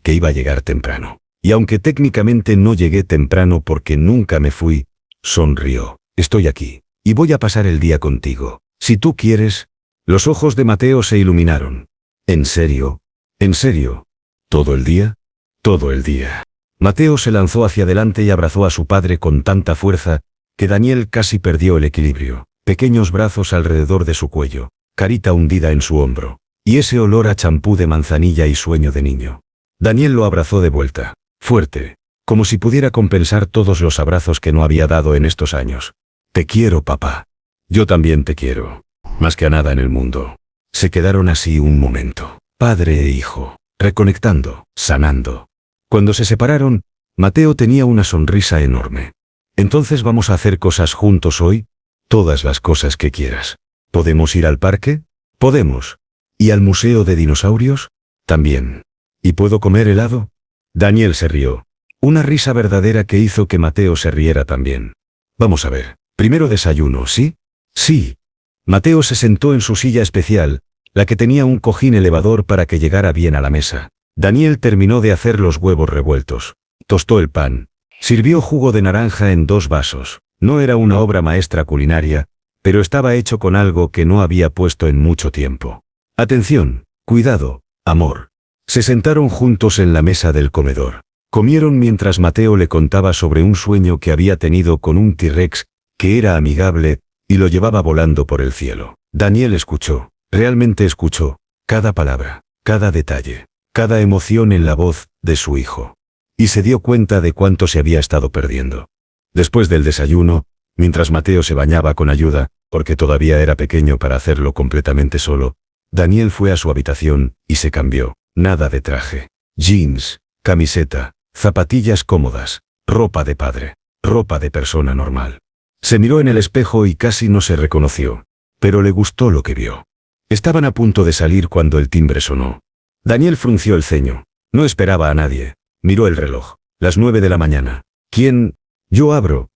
que iba a llegar temprano. Y aunque técnicamente no llegué temprano porque nunca me fui, sonrió. Estoy aquí. Y voy a pasar el día contigo. Si tú quieres. Los ojos de Mateo se iluminaron. ¿En serio? ¿En serio? ¿Todo el día? Todo el día. Mateo se lanzó hacia adelante y abrazó a su padre con tanta fuerza, que Daniel casi perdió el equilibrio. Pequeños brazos alrededor de su cuello, carita hundida en su hombro, y ese olor a champú de manzanilla y sueño de niño. Daniel lo abrazó de vuelta, fuerte, como si pudiera compensar todos los abrazos que no había dado en estos años. Te quiero, papá. Yo también te quiero. Más que a nada en el mundo. Se quedaron así un momento, padre e hijo, reconectando, sanando. Cuando se separaron, Mateo tenía una sonrisa enorme. ¿Entonces vamos a hacer cosas juntos hoy? Todas las cosas que quieras. ¿Podemos ir al parque? Podemos. ¿Y al museo de dinosaurios? También. ¿Y puedo comer helado? Daniel se rió. Una risa verdadera que hizo que Mateo se riera también. Vamos a ver. Primero desayuno, ¿sí? Sí. Mateo se sentó en su silla especial, la que tenía un cojín elevador para que llegara bien a la mesa. Daniel terminó de hacer los huevos revueltos. Tostó el pan. Sirvió jugo de naranja en 2 vasos. No era una obra maestra culinaria, pero estaba hecho con algo que no había puesto en mucho tiempo. Atención, cuidado, amor. Se sentaron juntos en la mesa del comedor. Comieron mientras Mateo le contaba sobre un sueño que había tenido con un T-Rex, que era amigable, y lo llevaba volando por el cielo. Daniel escuchó, realmente escuchó, cada palabra, cada detalle, cada emoción en la voz de su hijo. Y se dio cuenta de cuánto se había estado perdiendo. Después del desayuno, mientras Mateo se bañaba con ayuda, porque todavía era pequeño para hacerlo completamente solo, Daniel fue a su habitación y se cambió. Nada de traje. Jeans, camiseta, zapatillas cómodas, ropa de padre, ropa de persona normal. Se miró en el espejo y casi no se reconoció, pero le gustó lo que vio. Estaban a punto de salir cuando el timbre sonó. Daniel frunció el ceño. No esperaba a nadie. Miró el reloj. Las 9 de la mañana. ¿Quién? Yo abro,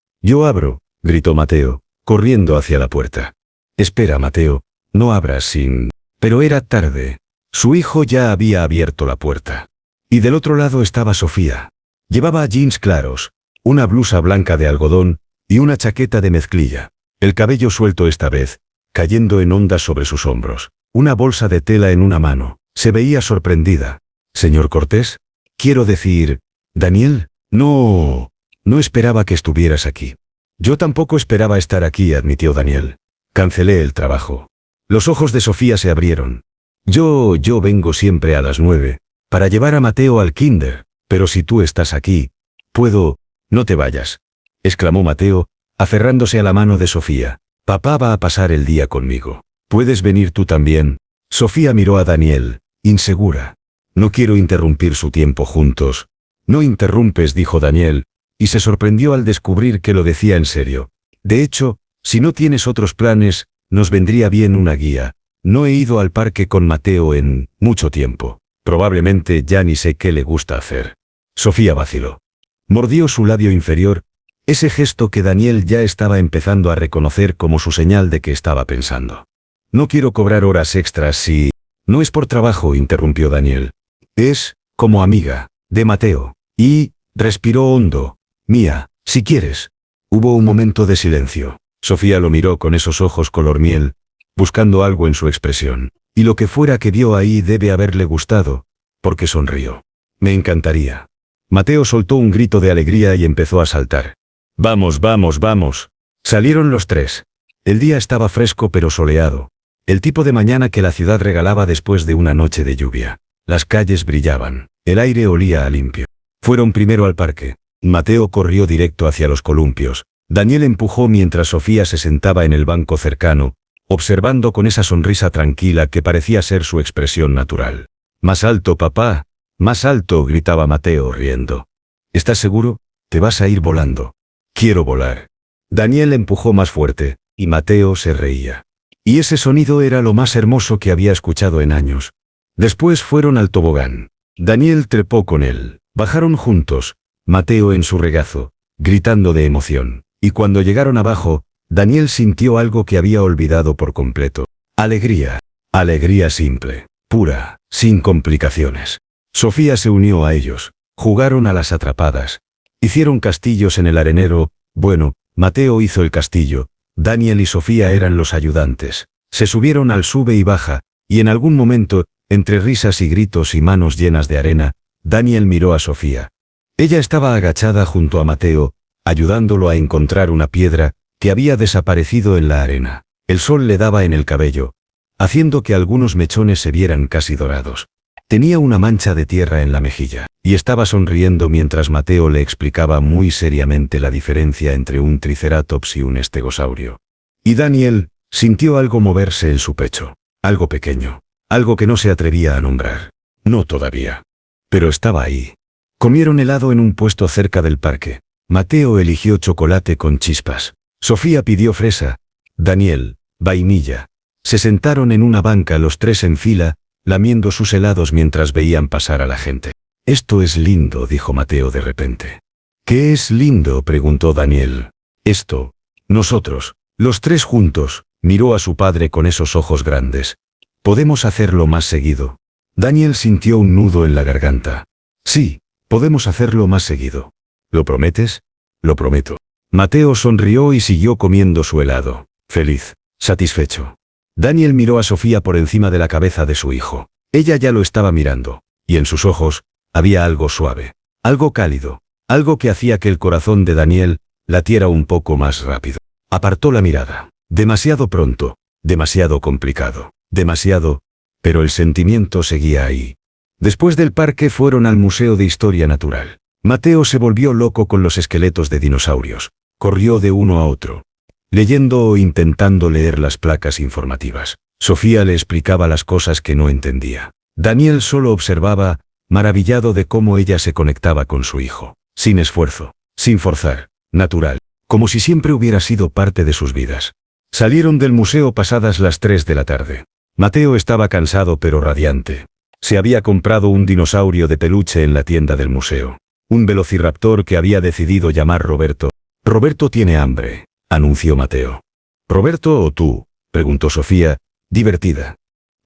gritó Mateo, corriendo hacia la puerta. Espera, Mateo, no abras sin... Pero era tarde. Su hijo ya había abierto la puerta. Y del otro lado estaba Sofía. Llevaba jeans claros, una blusa blanca de algodón y una chaqueta de mezclilla. El cabello suelto esta vez, cayendo en ondas sobre sus hombros. Una bolsa de tela en una mano. Se veía sorprendida. «¿Señor Cortés? Quiero decir, Daniel, no esperaba que estuvieras aquí». «Yo tampoco esperaba estar aquí», admitió Daniel. «Cancelé el trabajo». Los ojos de Sofía se abrieron. Yo vengo siempre a las 9, para llevar a Mateo al kinder, pero si tú estás aquí, puedo... No te vayas, exclamó Mateo, aferrándose a la mano de Sofía. Papá va a pasar el día conmigo. ¿Puedes venir tú también? Sofía miró a Daniel, insegura. No quiero interrumpir su tiempo juntos. No interrumpes, dijo Daniel, y se sorprendió al descubrir que lo decía en serio. De hecho, si no tienes otros planes, nos vendría bien una guía. No he ido al parque con Mateo en mucho tiempo. Probablemente ya ni sé qué le gusta hacer. Sofía vaciló. Mordió su labio inferior, ese gesto que Daniel ya estaba empezando a reconocer como su señal de que estaba pensando. No quiero cobrar horas extras si... No es por trabajo, interrumpió Daniel. Es, como amiga, de Mateo. Y, respiró hondo. Mía, si quieres. Hubo un momento de silencio. Sofía lo miró con esos ojos color miel, buscando algo en su expresión. Y lo que fuera que vio ahí debe haberle gustado, porque sonrió. Me encantaría. Mateo soltó un grito de alegría y empezó a saltar. Vamos, vamos, vamos. Salieron los tres. El día estaba fresco pero soleado. El tipo de mañana que la ciudad regalaba después de una noche de lluvia. Las calles brillaban. El aire olía a limpio. Fueron primero al parque. Mateo corrió directo hacia los columpios. Daniel empujó mientras Sofía se sentaba en el banco cercano, observando con esa sonrisa tranquila que parecía ser su expresión natural. «Más alto, papá, más alto», gritaba Mateo riendo. «¿Estás seguro? Te vas a ir volando». «Quiero volar». Daniel empujó más fuerte, y Mateo se reía. Y ese sonido era lo más hermoso que había escuchado en años. Después fueron al tobogán. Daniel trepó con él. Bajaron juntos, Mateo en su regazo, gritando de emoción. Y cuando llegaron abajo, Daniel sintió algo que había olvidado por completo. Alegría. Alegría simple, pura, sin complicaciones. Sofía se unió a ellos. Jugaron a las atrapadas. Hicieron castillos en el arenero. Bueno, Mateo hizo el castillo. Daniel y Sofía eran los ayudantes. Se subieron al sube y baja, y en algún momento, entre risas y gritos y manos llenas de arena, Daniel miró a Sofía. Ella estaba agachada junto a Mateo, ayudándolo a encontrar una piedra que había desaparecido en la arena. El sol le daba en el cabello, haciendo que algunos mechones se vieran casi dorados. Tenía una mancha de tierra en la mejilla, y estaba sonriendo mientras Mateo le explicaba muy seriamente la diferencia entre un triceratops y un estegosaurio. Y Daniel sintió algo moverse en su pecho, algo pequeño, algo que no se atrevía a nombrar. No todavía. Pero estaba ahí. Comieron helado en un puesto cerca del parque. Mateo eligió chocolate con chispas. Sofía pidió fresa. Daniel, vainilla. Se sentaron en una banca los tres en fila, lamiendo sus helados mientras veían pasar a la gente. Esto es lindo, dijo Mateo de repente. ¿Qué es lindo?, preguntó Daniel. Esto. Nosotros, los tres juntos, miró a su padre con esos ojos grandes. ¿Podemos hacerlo más seguido? Daniel sintió un nudo en la garganta. Sí, podemos hacerlo más seguido. ¿Lo prometes? Lo prometo. Mateo sonrió y siguió comiendo su helado, feliz, satisfecho. Daniel miró a Sofía por encima de la cabeza de su hijo. Ella ya lo estaba mirando, y en sus ojos había algo suave, algo cálido, algo que hacía que el corazón de Daniel latiera un poco más rápido. Apartó la mirada. Demasiado pronto, demasiado complicado, demasiado, pero el sentimiento seguía ahí. Después del parque fueron al Museo de Historia Natural. Mateo se volvió loco con los esqueletos de dinosaurios. Corrió de uno a otro, leyendo o intentando leer las placas informativas. Sofía le explicaba las cosas que no entendía. Daniel solo observaba, maravillado de cómo ella se conectaba con su hijo. Sin esfuerzo, sin forzar, natural, como si siempre hubiera sido parte de sus vidas. Salieron del museo pasadas las 3 de la tarde. Mateo estaba cansado pero radiante. Se había comprado un dinosaurio de peluche en la tienda del museo. Un velociraptor que había decidido llamar Roberto. Roberto tiene hambre, anunció Mateo. ¿Roberto o tú?, preguntó Sofía, divertida.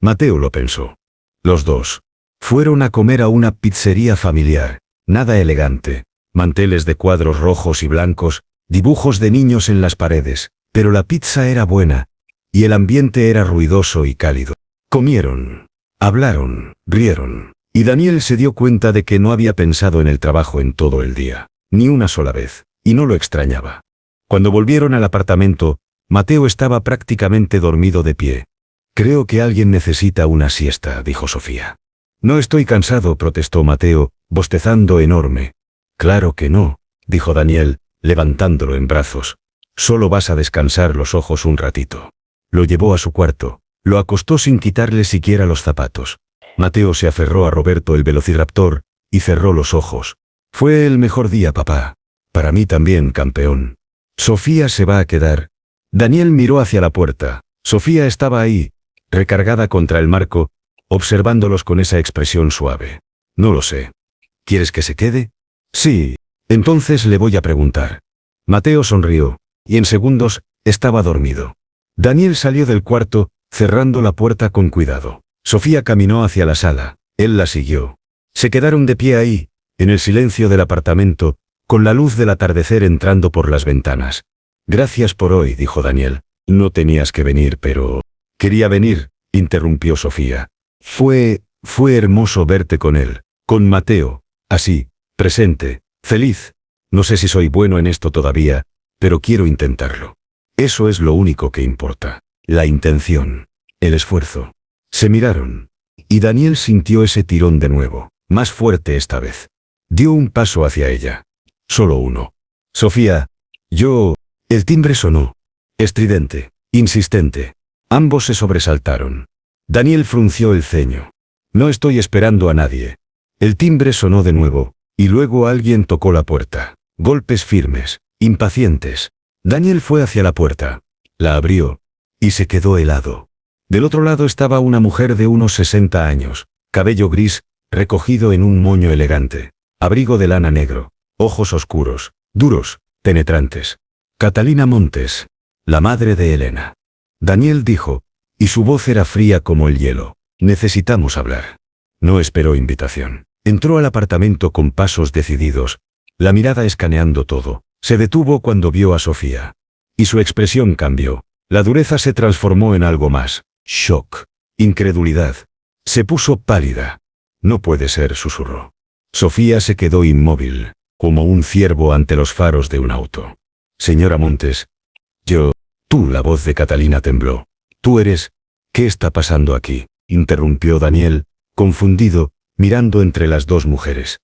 Mateo lo pensó. Los dos fueron a comer a una pizzería familiar, nada elegante, manteles de cuadros rojos y blancos, dibujos de niños en las paredes, pero la pizza era buena, y el ambiente era ruidoso y cálido. Comieron, hablaron, rieron, y Daniel se dio cuenta de que no había pensado en el trabajo en todo el día, ni una sola vez, y no lo extrañaba. Cuando volvieron al apartamento, Mateo estaba prácticamente dormido de pie. Creo que alguien necesita una siesta, dijo Sofía. No estoy cansado, protestó Mateo, bostezando enorme. Claro que no, dijo Daniel, levantándolo en brazos. Solo vas a descansar los ojos un ratito. Lo llevó a su cuarto, lo acostó sin quitarle siquiera los zapatos. Mateo se aferró a Roberto el velociraptor, y cerró los ojos. Fue el mejor día, papá. Para mí también, campeón. Sofía se va a quedar. Daniel miró hacia la puerta. Sofía estaba ahí, recargada contra el marco, observándolos con esa expresión suave. No lo sé. ¿Quieres que se quede? Sí. Entonces le voy a preguntar. Mateo sonrió, y en segundos, estaba dormido. Daniel salió del cuarto, cerrando la puerta con cuidado. Sofía caminó hacia la sala. Él la siguió. Se quedaron de pie ahí, en el silencio del apartamento, con la luz del atardecer entrando por las ventanas. Gracias por hoy, dijo Daniel. No tenías que venir, pero... Quería venir, interrumpió Sofía. Fue hermoso verte con él, con Mateo, así, presente, feliz. No sé si soy bueno en esto todavía, pero quiero intentarlo. Eso es lo único que importa. La intención, el esfuerzo. Se miraron, y Daniel sintió ese tirón de nuevo, más fuerte esta vez. Dio un paso hacia ella. Solo uno. Sofía, yo... El timbre sonó. Estridente, insistente. Ambos se sobresaltaron. Daniel frunció el ceño. No estoy esperando a nadie. El timbre sonó de nuevo, y luego alguien tocó la puerta. Golpes firmes, impacientes. Daniel fue hacia la puerta. La abrió, y se quedó helado. Del otro lado estaba una mujer de unos 60 años, cabello gris, recogido en un moño elegante, abrigo de lana negro, ojos oscuros, duros, penetrantes. Catalina Montes, la madre de Elena. Daniel dijo, y su voz era fría como el hielo. Necesitamos hablar. No esperó invitación. Entró al apartamento con pasos decididos, la mirada escaneando todo. Se detuvo cuando vio a Sofía. Y su expresión cambió. La dureza se transformó en algo más. Shock. Incredulidad. Se puso pálida. No puede ser, susurró. Sofía se quedó inmóvil, como un ciervo ante los faros de un auto. Señora Montes. Tú, la voz de Catalina tembló. Tú eres... ¿Qué está pasando aquí?, interrumpió Daniel, confundido, mirando entre las dos mujeres.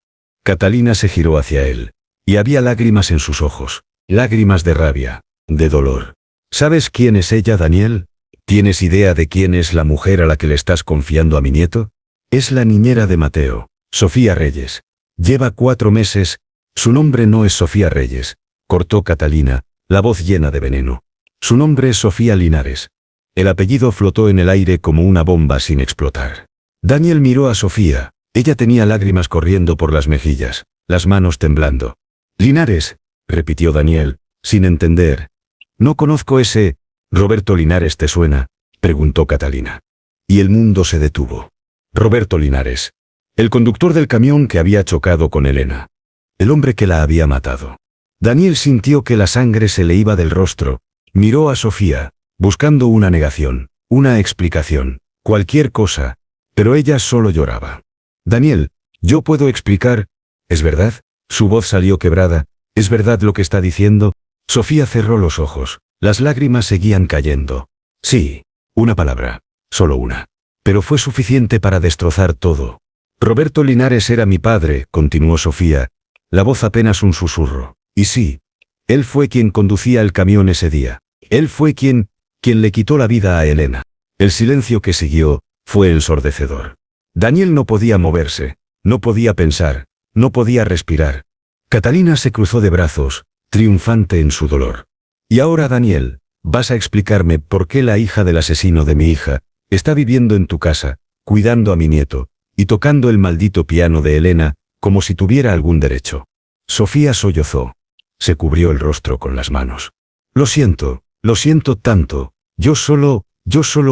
Catalina se giró hacia él, y había lágrimas en sus ojos, lágrimas de rabia, de dolor. ¿Sabes quién es ella, Daniel? ¿Tienes idea de quién es la mujer a la que le estás confiando a mi nieto? Es la niñera de Mateo, Sofía Reyes. Lleva 4 meses. Su nombre no es Sofía Reyes, cortó Catalina, la voz llena de veneno. Su nombre es Sofía Linares. El apellido flotó en el aire como una bomba sin explotar. Daniel miró a Sofía. Ella tenía lágrimas corriendo por las mejillas, las manos temblando. Linares, repitió Daniel, sin entender. No conozco ese... ¿Roberto Linares te suena?, preguntó Catalina. Y el mundo se detuvo. Roberto Linares. El conductor del camión que había chocado con Elena. El hombre que la había matado. Daniel sintió que la sangre se le iba del rostro. Miró a Sofía, buscando una negación, una explicación, cualquier cosa, pero ella solo lloraba. Daniel, yo puedo explicar, ¿es verdad? Su voz salió quebrada. ¿Es verdad lo que está diciendo? Sofía cerró los ojos. Las lágrimas seguían cayendo. Sí, una palabra, solo una. Pero fue suficiente para destrozar todo. Roberto Linares era mi padre, continuó Sofía, la voz apenas un susurro. Y sí, él fue quien conducía el camión ese día. Él fue quien le quitó la vida a Elena. El silencio que siguió fue ensordecedor. Daniel no podía moverse, no podía pensar, no podía respirar. Catalina se cruzó de brazos, triunfante en su dolor. Y ahora, Daniel, vas a explicarme por qué la hija del asesino de mi hija está viviendo en tu casa, cuidando a mi nieto, y tocando el maldito piano de Elena, como si tuviera algún derecho. Sofía sollozó. Se cubrió el rostro con las manos. Lo siento tanto. Yo solo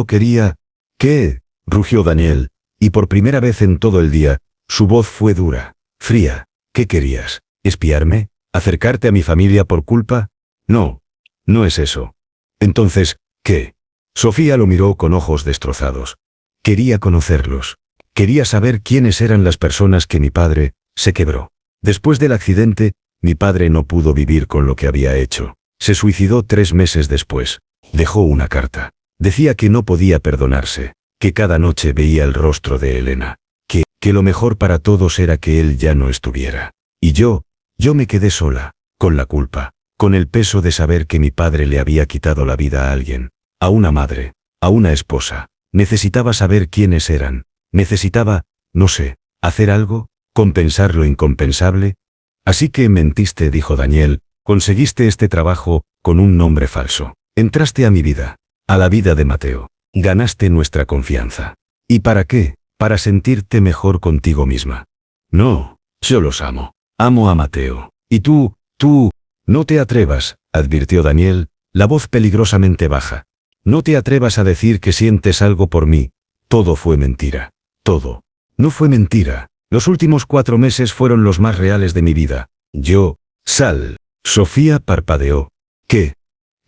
quería... ¿Qué? Rugió Daniel, y por primera vez en todo el día, su voz fue dura, fría. ¿Qué querías? ¿Espiarme? ¿Acercarte a mi familia por culpa? No. No es eso. Entonces, ¿qué? Sofía lo miró con ojos destrozados. Quería conocerlos. Quería saber quiénes eran las personas que mi padre... Se quebró. Después del accidente, mi padre no pudo vivir con lo que había hecho. Se suicidó 3 meses después. Dejó una carta. Decía que no podía perdonarse, que cada noche veía el rostro de Elena, que lo mejor para todos era que él ya no estuviera. Y yo me quedé sola, con la culpa. Con el peso de saber que mi padre le había quitado la vida a alguien, a una madre, a una esposa. Necesitaba saber quiénes eran. Necesitaba, no sé, hacer algo, compensar lo incompensable. Así que mentiste, dijo Daniel, conseguiste este trabajo, con un nombre falso. Entraste a mi vida, a la vida de Mateo. Ganaste nuestra confianza. ¿Y para qué? Para sentirte mejor contigo misma. No, yo los amo. Amo a Mateo. Y tú... No te atrevas, advirtió Daniel, la voz peligrosamente baja. No te atrevas a decir que sientes algo por mí. Todo fue mentira. Todo. No fue mentira. Los últimos 4 meses fueron los más reales de mi vida. Sal. Sofía parpadeó. ¿Qué?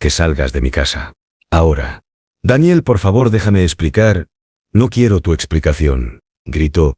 Que salgas de mi casa. Ahora. Daniel, por favor, déjame explicar. No quiero tu explicación, gritó.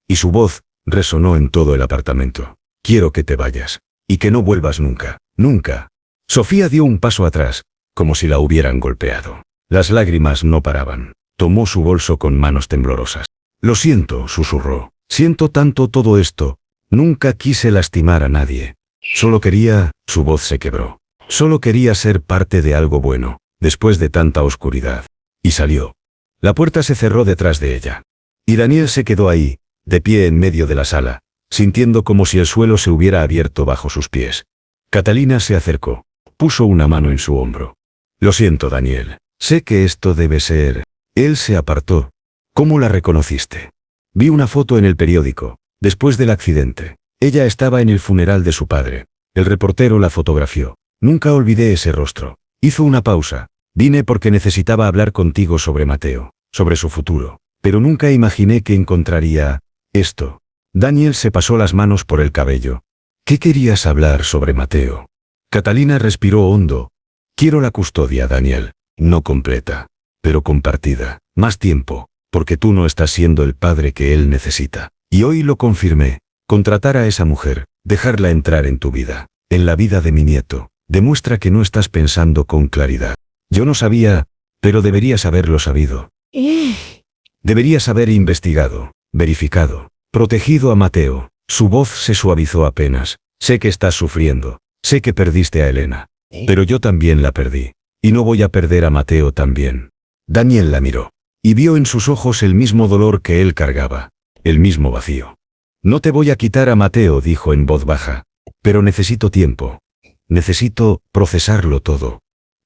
Y su voz resonó en todo el apartamento. Quiero que te vayas. Y que no vuelvas nunca. Nunca. Sofía dio un paso atrás, como si la hubieran golpeado. Las lágrimas no paraban. Tomó su bolso con manos temblorosas. Lo siento, susurró. Siento tanto todo esto. Nunca quise lastimar a nadie. Solo quería... Su voz se quebró. Solo quería ser parte de algo bueno, después de tanta oscuridad. Y salió. La puerta se cerró detrás de ella. Y Daniel se quedó ahí, de pie en medio de la sala, sintiendo como si el suelo se hubiera abierto bajo sus pies. Catalina se acercó. Puso una mano en su hombro. Lo siento, Daniel. Sé que esto debe ser... Él se apartó. ¿Cómo la reconociste? Vi una foto en el periódico, después del accidente. Ella estaba en el funeral de su padre. El reportero la fotografió. Nunca olvidé ese rostro. Hizo una pausa. Vine porque necesitaba hablar contigo sobre Mateo, sobre su futuro. Pero nunca imaginé que encontraría... esto. Daniel se pasó las manos por el cabello. ¿Qué querías hablar sobre Mateo? Catalina respiró hondo. Quiero la custodia, Daniel. No completa, pero compartida. Más tiempo, porque tú no estás siendo el padre que él necesita. Y hoy lo confirmé. Contratar a esa mujer, dejarla entrar en tu vida, en la vida de mi nieto, demuestra que no estás pensando con claridad. Yo no sabía, pero deberías haberlo sabido. Deberías haber investigado, verificado. protegido a Mateo. Su voz se suavizó apenas. Sé que estás sufriendo. Sé que perdiste a Elena. Pero yo también la perdí. Y no voy a perder a Mateo también. Daniel la miró. Y vio en sus ojos el mismo dolor que él cargaba. El mismo vacío. No te voy a quitar a Mateo, dijo en voz baja. Pero necesito tiempo. Necesito procesarlo todo.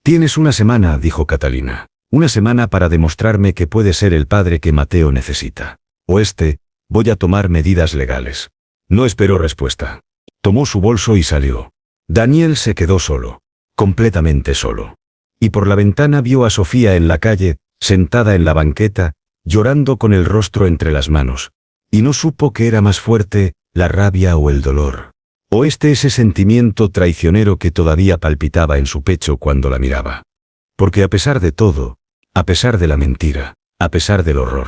Tienes una semana, dijo Catalina. Una semana para demostrarme que puedes ser el padre que Mateo necesita. Voy a tomar medidas legales. No esperó respuesta. Tomó su bolso y salió. Daniel se quedó solo. Completamente solo. Y por la ventana vio a Sofía en la calle, sentada en la banqueta, llorando con el rostro entre las manos. Y no supo qué era más fuerte, la rabia o el dolor. O ese sentimiento traicionero que todavía palpitaba en su pecho cuando la miraba. Porque a pesar de todo, a pesar de la mentira, a pesar del horror,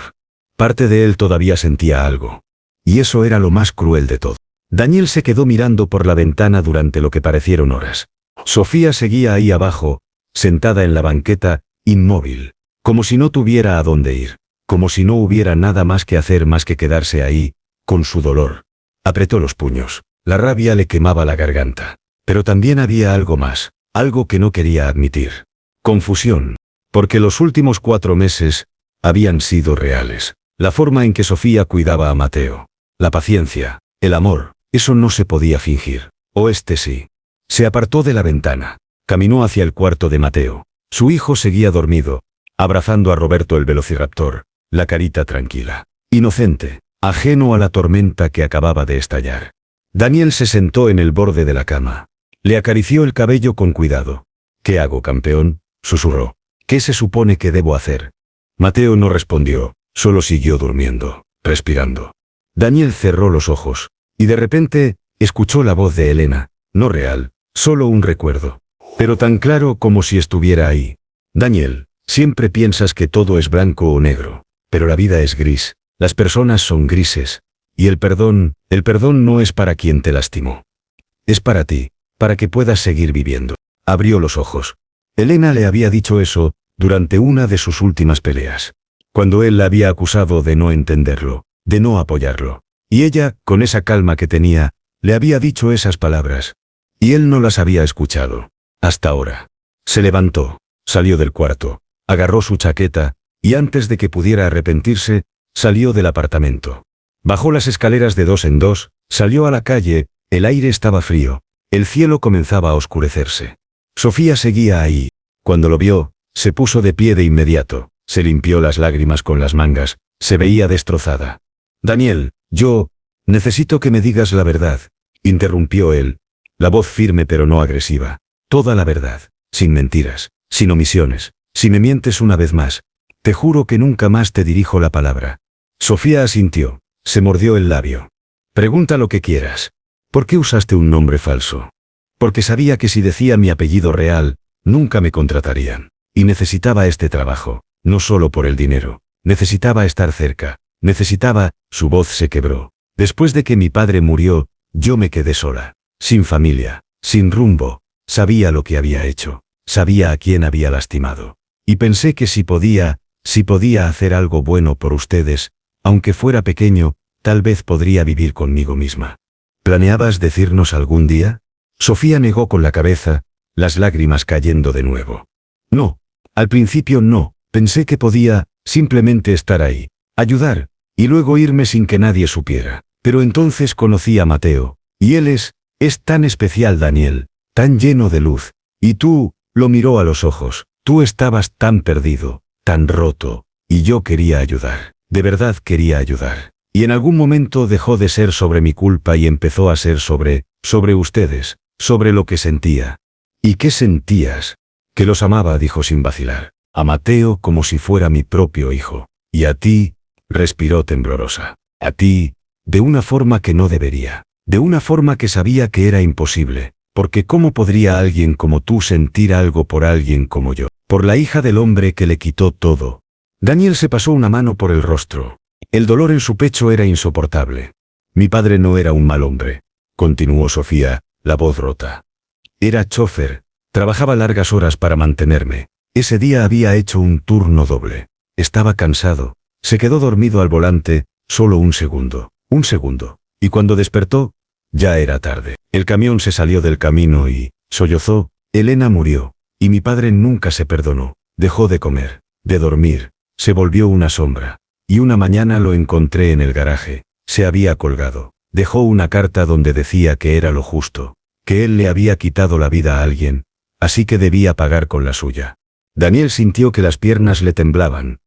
parte de él todavía sentía algo. Y eso era lo más cruel de todo. Daniel se quedó mirando por la ventana durante lo que parecieron horas. Sofía seguía ahí abajo, sentada en la banqueta, inmóvil, como si no tuviera a dónde ir, como si no hubiera nada más que hacer más que quedarse ahí, con su dolor. Apretó los puños. La rabia le quemaba la garganta. Pero también había algo más, algo que no quería admitir. Confusión. Porque los últimos 4 meses habían sido reales. La forma en que Sofía cuidaba a Mateo. La paciencia, el amor, eso no se podía fingir. O sí. Se apartó de la ventana. Caminó hacia el cuarto de Mateo. Su hijo seguía dormido, abrazando a Roberto el velociraptor, la carita tranquila. Inocente, ajeno a la tormenta que acababa de estallar. Daniel se sentó en el borde de la cama. Le acarició el cabello con cuidado. ¿Qué hago, campeón?, susurró. ¿Qué se supone que debo hacer? Mateo no respondió, solo siguió durmiendo, respirando. Daniel cerró los ojos, y de repente, escuchó la voz de Elena, no real, solo un recuerdo. Pero tan claro como si estuviera ahí. Daniel, siempre piensas que todo es blanco o negro, pero la vida es gris, las personas son grises. Y el perdón no es para quien te lastimó. Es para ti, para que puedas seguir viviendo. Abrió los ojos. Elena le había dicho eso, durante una de sus últimas peleas. Cuando él la había acusado de no entenderlo, de no apoyarlo. Y ella, con esa calma que tenía, le había dicho esas palabras. Y él no las había escuchado. Hasta ahora. Se levantó, salió del cuarto, agarró su chaqueta, y antes de que pudiera arrepentirse, salió del apartamento. Bajó las escaleras de 2 en 2, salió a la calle, el aire estaba frío, el cielo comenzaba a oscurecerse. Sofía seguía ahí. Cuando lo vio, se puso de pie de inmediato, se limpió las lágrimas con las mangas, se veía destrozada. Daniel, necesito que me digas la verdad, interrumpió él, la voz firme pero no agresiva. Toda la verdad, sin mentiras, sin omisiones. Si me mientes una vez más, te juro que nunca más te dirijo la palabra. Sofía asintió. Se mordió el labio. Pregunta lo que quieras. ¿Por qué usaste un nombre falso? Porque sabía que si decía mi apellido real, nunca me contratarían. Y necesitaba este trabajo, no solo por el dinero. Necesitaba estar cerca. Su voz se quebró. Después de que mi padre murió, yo me quedé sola. Sin familia, sin rumbo. Sabía lo que había hecho. Sabía a quién había lastimado. Y pensé que si podía hacer algo bueno por ustedes, aunque fuera pequeño, tal vez podría vivir conmigo misma. ¿Planeabas decirnos algún día? Sofía negó con la cabeza, las lágrimas cayendo de nuevo. No, al principio no, pensé que podía, simplemente estar ahí, ayudar, y luego irme sin que nadie supiera. Pero entonces conocí a Mateo, y él es tan especial, Daniel, tan lleno de luz. Y tú, lo miró a los ojos, tú estabas tan perdido, tan roto, y yo quería ayudar. De verdad quería ayudar. Y en algún momento dejó de ser sobre mi culpa y empezó a ser sobre ustedes, sobre lo que sentía. ¿Y qué sentías? Que los amaba, dijo sin vacilar. A Mateo como si fuera mi propio hijo. Y a ti, respiró temblorosa. A ti, de una forma que no debería. De una forma que sabía que era imposible. Porque ¿cómo podría alguien como tú sentir algo por alguien como yo? Por la hija del hombre que le quitó todo. Daniel se pasó una mano por el rostro. El dolor en su pecho era insoportable. Mi padre no era un mal hombre, continuó Sofía, la voz rota. Era chofer, trabajaba largas horas para mantenerme. Ese día había hecho un turno doble. Estaba cansado. Se quedó dormido al volante, solo un segundo. Un segundo. Y cuando despertó, ya era tarde. El camión se salió del camino y, sollozó, Elena murió. Y mi padre nunca se perdonó. Dejó de comer, de dormir, se volvió una sombra. Y una mañana lo encontré en el garaje. Se había colgado. Dejó una carta donde decía que era lo justo, que él le había quitado la vida a alguien, así que debía pagar con la suya. Daniel sintió que las piernas le temblaban.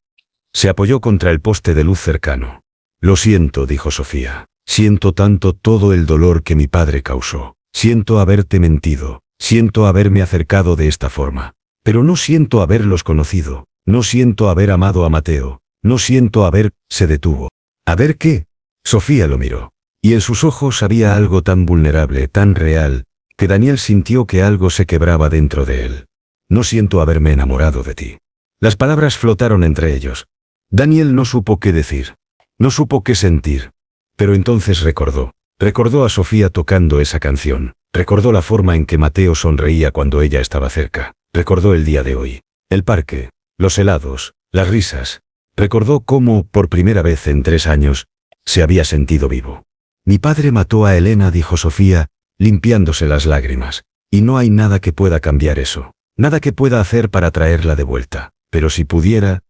Se apoyó contra el poste de luz cercano. Lo siento, dijo Sofía. Siento tanto todo el dolor que mi padre causó. Siento haberte mentido. Siento haberme acercado de esta forma. Pero no siento haberlos conocido. No siento haber amado a Mateo. No siento haber... Se detuvo. ¿A ver qué? Sofía lo miró. Y en sus ojos había algo tan vulnerable, tan real, que Daniel sintió que algo se quebraba dentro de él. No siento haberme enamorado de ti. Las palabras flotaron entre ellos. Daniel no supo qué decir. No supo qué sentir. Pero entonces recordó. Recordó a Sofía tocando esa canción. Recordó la forma en que Mateo sonreía cuando ella estaba cerca. Recordó el día de hoy. El parque. Los helados. Las risas. Recordó cómo, por primera vez en 3 años, se había sentido vivo. Mi padre mató a Elena, dijo Sofía, limpiándose las lágrimas. Y no hay nada que pueda cambiar eso. Nada que pueda hacer para traerla de vuelta. Pero si pudiera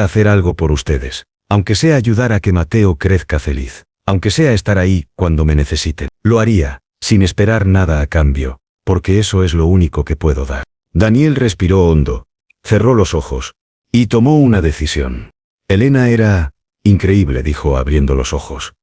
hacer algo por ustedes. Aunque sea ayudar a que Mateo crezca feliz. Aunque sea estar ahí cuando me necesiten. Lo haría, sin esperar nada a cambio. Porque eso es lo único que puedo dar. Daniel respiró hondo. Cerró los ojos. Y tomó una decisión. Elena era... increíble, dijo abriendo los ojos.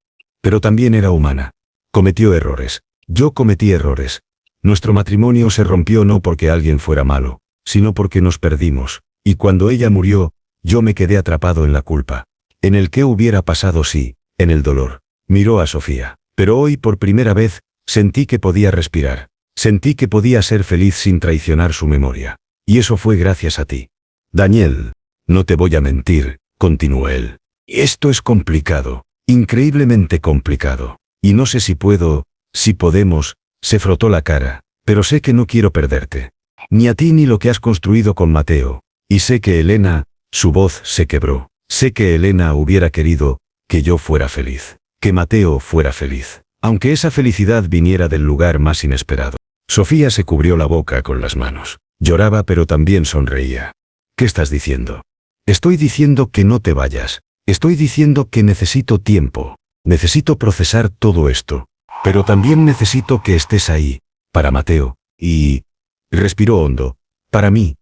Pero también era humana. Cometió errores. Yo cometí errores. Nuestro matrimonio se rompió no porque alguien fuera malo, sino porque nos perdimos. Y cuando ella murió, yo me quedé atrapado en la culpa. En el qué hubiera pasado si, en el dolor. Miró a Sofía. Pero hoy por primera vez, sentí que podía respirar. Sentí que podía ser feliz sin traicionar su memoria. Y eso fue gracias a ti. Daniel, no te voy a mentir, continuó él. Esto es complicado. Increíblemente complicado. Y no sé si puedo, si podemos, se frotó la cara, pero sé que no quiero perderte. Ni a ti ni lo que has construido con Mateo. Y sé que Elena, su voz se quebró. Sé que Elena hubiera querido que yo fuera feliz. Que Mateo fuera feliz. Aunque esa felicidad viniera del lugar más inesperado. Sofía se cubrió la boca con las manos. Lloraba pero también sonreía. ¿Qué estás diciendo? Estoy diciendo que no te vayas. Estoy diciendo que necesito tiempo. Necesito procesar todo esto. Pero también necesito que estés ahí. Para Mateo. Y... respiró hondo. Para mí.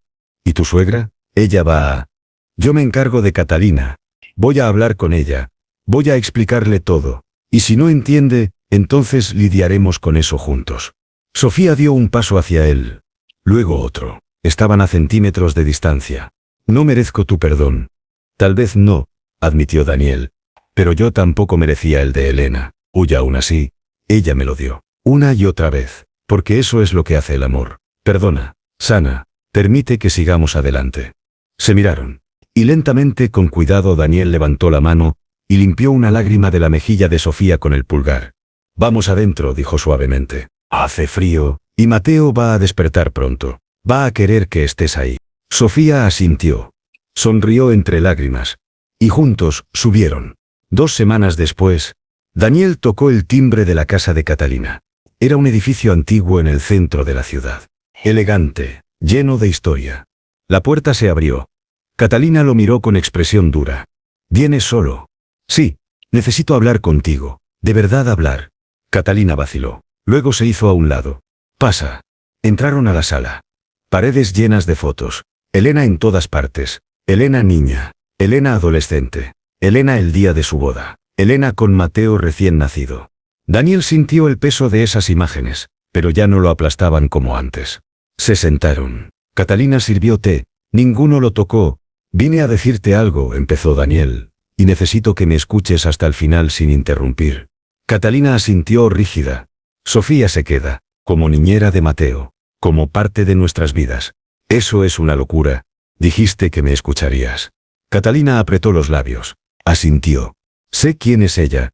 ¿Y tu suegra? Ella va a... Yo me encargo de Catalina. Voy a hablar con ella. Voy a explicarle todo. Y si no entiende, entonces lidiaremos con eso juntos. Sofía dio un paso hacia él. Luego otro. Estaban a centímetros de distancia. No merezco tu perdón. Tal vez no, admitió Daniel. Pero yo tampoco merecía el de Elena. Y aún así, ella me lo dio. Una y otra vez. Porque eso es lo que hace el amor. Perdona, sana, permite que sigamos adelante. Se miraron. Y lentamente, con cuidado, Daniel levantó la mano y limpió una lágrima de la mejilla de Sofía con el pulgar. Vamos adentro, dijo suavemente. Hace frío, y Mateo va a despertar pronto. Va a querer que estés ahí. Sofía asintió. Sonrió entre lágrimas. Y juntos subieron. 2 semanas después, Daniel tocó el timbre de la casa de Catalina. Era un edificio antiguo en el centro de la ciudad. Elegante, lleno de historia. La puerta se abrió. Catalina lo miró con expresión dura. ¿Vienes solo? Sí, necesito hablar contigo. De verdad hablar. Catalina vaciló. Luego se hizo a un lado. Pasa. Entraron a la sala. Paredes llenas de fotos. Elena en todas partes. Elena niña. Elena adolescente. Elena el día de su boda. Elena con Mateo recién nacido. Daniel sintió el peso de esas imágenes, pero ya no lo aplastaban como antes. Se sentaron. Catalina sirvió té. Ninguno lo tocó. Vine a decirte algo, empezó Daniel, y necesito que me escuches hasta el final sin interrumpir. Catalina asintió rígida. Sofía se queda, como niñera de Mateo, como parte de nuestras vidas. Eso es una locura. Dijiste que me escucharías. Catalina apretó los labios. Asintió. Sé quién es ella.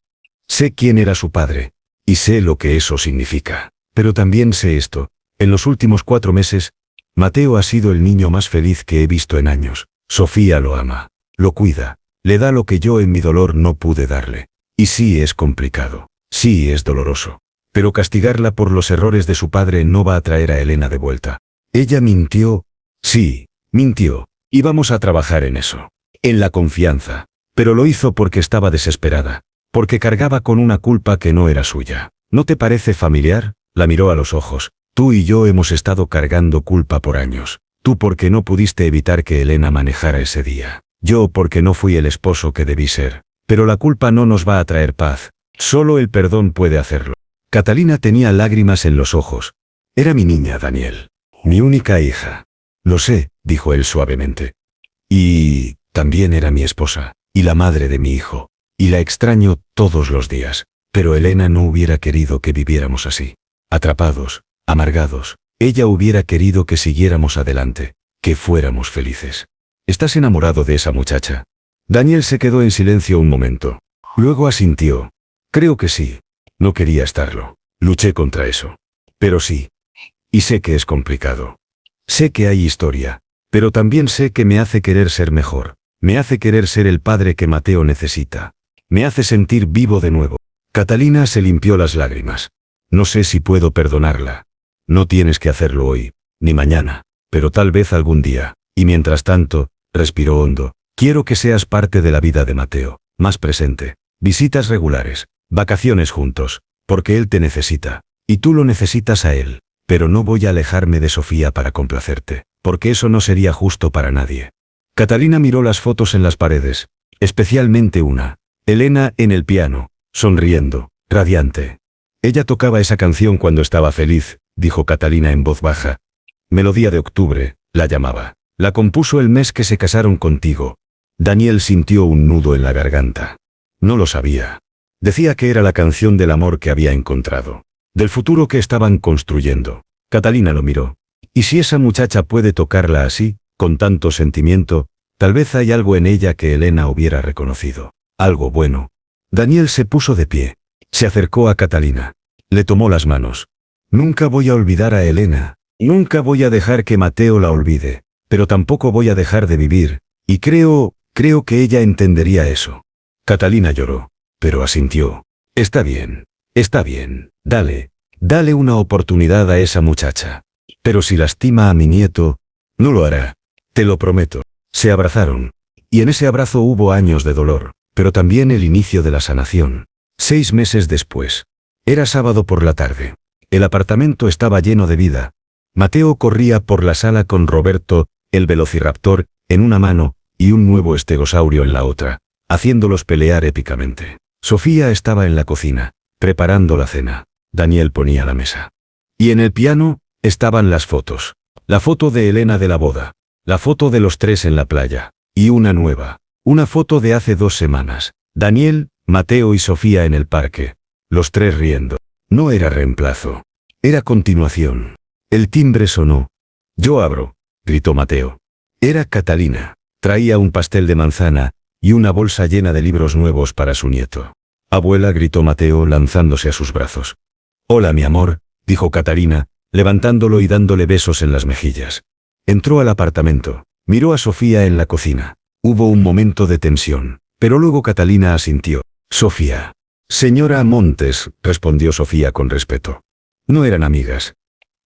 Sé quién era su padre. Y sé lo que eso significa. Pero también sé esto. En los últimos 4 meses, Mateo ha sido el niño más feliz que he visto en años. Sofía lo ama. Lo cuida. Le da lo que yo en mi dolor no pude darle. Y sí es complicado. Sí es doloroso. Pero castigarla por los errores de su padre no va a traer a Elena de vuelta. Ella mintió. Sí, mintió. Y vamos a trabajar en eso. En la confianza. Pero lo hizo porque estaba desesperada. Porque cargaba con una culpa que no era suya. ¿No te parece familiar? La miró a los ojos. Tú y yo hemos estado cargando culpa por años. Tú porque no pudiste evitar que Elena manejara ese día. Yo porque no fui el esposo que debí ser. Pero la culpa no nos va a traer paz. Solo el perdón puede hacerlo. Catalina tenía lágrimas en los ojos. Era mi niña, Daniel. Mi única hija. Lo sé, dijo él suavemente. Y también era mi esposa, y la madre de mi hijo. Y la extraño todos los días. Pero Elena no hubiera querido que viviéramos así. Atrapados, amargados. Ella hubiera querido que siguiéramos adelante, que fuéramos felices. ¿Estás enamorado de esa muchacha? Daniel se quedó en silencio un momento. Luego asintió. Creo que sí. No quería estarlo. Luché contra eso. Pero sí. Y sé que es complicado. Sé que hay historia. Pero también sé que me hace querer ser mejor. Me hace querer ser el padre que Mateo necesita. Me hace sentir vivo de nuevo. Catalina se limpió las lágrimas. No sé si puedo perdonarla. No tienes que hacerlo hoy, ni mañana, pero tal vez algún día. Y mientras tanto, respiró hondo. Quiero que seas parte de la vida de Mateo, más presente. Visitas regulares, vacaciones juntos, porque él te necesita. Y tú lo necesitas a él. Pero no voy a alejarme de Sofía para complacerte, porque eso no sería justo para nadie. Catalina miró las fotos en las paredes, especialmente una. Elena en el piano, sonriendo, radiante. Ella tocaba esa canción cuando estaba feliz, dijo Catalina en voz baja. Melodía de octubre, la llamaba. La compuso el mes que se casaron contigo. Daniel sintió un nudo en la garganta. No lo sabía. Decía que era la canción del amor que había encontrado. Del futuro que estaban construyendo. Catalina lo miró. ¿Y si esa muchacha puede tocarla así, con tanto sentimiento? Tal vez hay algo en ella que Elena hubiera reconocido. Algo bueno. Daniel se puso de pie. Se acercó a Catalina. Le tomó las manos. Nunca voy a olvidar a Elena. Nunca voy a dejar que Mateo la olvide. Pero tampoco voy a dejar de vivir. Y creo que ella entendería eso. Catalina lloró, pero asintió. Está bien. Dale una oportunidad a esa muchacha. Pero si lastima a mi nieto, no lo hará. Te lo prometo. Se abrazaron. Y en ese abrazo hubo años de dolor, pero también el inicio de la sanación. 6 meses después. Era sábado por la tarde. El apartamento estaba lleno de vida. Mateo corría por la sala con Roberto, el velociraptor, en una mano, y un nuevo estegosaurio en la otra, haciéndolos pelear épicamente. Sofía estaba en la cocina, preparando la cena. Daniel ponía la mesa. Y en el piano, estaban las fotos. La foto de Elena de la boda. La foto de los 3 en la playa. Y una nueva. Una foto de hace 2 semanas. Daniel, Mateo y Sofía en el parque. Los 3 riendo. No era reemplazo. Era continuación. El timbre sonó. Yo abro, gritó Mateo. Era Catalina. Traía un pastel de manzana y una bolsa llena de libros nuevos para su nieto. Abuela, gritó Mateo lanzándose a sus brazos. Hola, mi amor, dijo Catalina, levantándolo y dándole besos en las mejillas. Entró al apartamento. Miró a Sofía en la cocina. Hubo un momento de tensión, pero luego Catalina asintió. Sofía. Señora Montes, respondió Sofía con respeto. No eran amigas.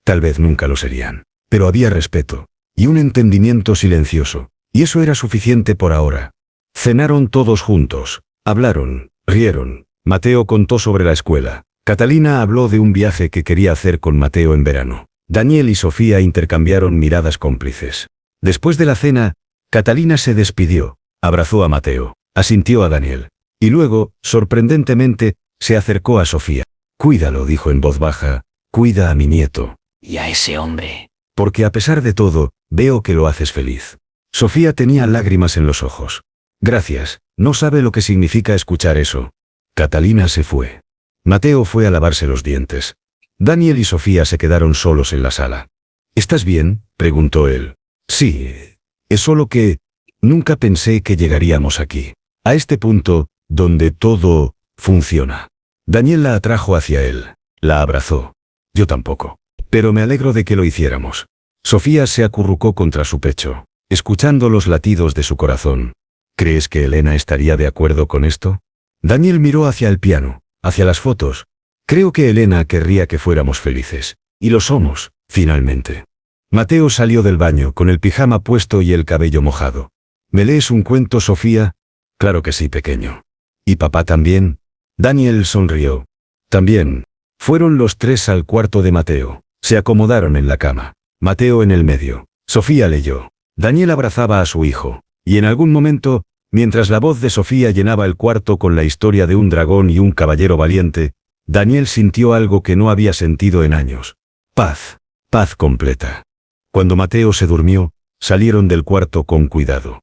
Tal vez nunca lo serían. Pero había respeto. Y un entendimiento silencioso. Y eso era suficiente por ahora. Cenaron todos juntos. Hablaron, rieron. Mateo contó sobre la escuela. Catalina habló de un viaje que quería hacer con Mateo en verano. Daniel y Sofía intercambiaron miradas cómplices. Después de la cena, Catalina se despidió, abrazó a Mateo, asintió a Daniel. Y luego, sorprendentemente, se acercó a Sofía. Cuídalo, dijo en voz baja, cuida a mi nieto. Y a ese hombre. Porque a pesar de todo, veo que lo haces feliz. Sofía tenía lágrimas en los ojos. Gracias, no sabe lo que significa escuchar eso. Catalina se fue. Mateo fue a lavarse los dientes. Daniel y Sofía se quedaron solos en la sala. ¿Estás bien?, preguntó él. Sí, es solo que nunca pensé que llegaríamos aquí. A este punto, donde todo funciona. Daniel la atrajo hacia él. La abrazó. Yo tampoco. Pero me alegro de que lo hiciéramos. Sofía se acurrucó contra su pecho, escuchando los latidos de su corazón. ¿Crees que Elena estaría de acuerdo con esto? Daniel miró hacia el piano, hacia las fotos. Creo que Elena querría que fuéramos felices. Y lo somos, finalmente. Mateo salió del baño con el pijama puesto y el cabello mojado. ¿Me lees un cuento, Sofía? Claro que sí, pequeño. ¿Y papá también? Daniel sonrió. También. Fueron los tres al cuarto de Mateo. Se acomodaron en la cama. Mateo en el medio. Sofía leyó. Daniel abrazaba a su hijo. Y en algún momento, mientras la voz de Sofía llenaba el cuarto con la historia de un dragón y un caballero valiente, Daniel sintió algo que no había sentido en años. Paz. Paz completa. Cuando Mateo se durmió, salieron del cuarto con cuidado.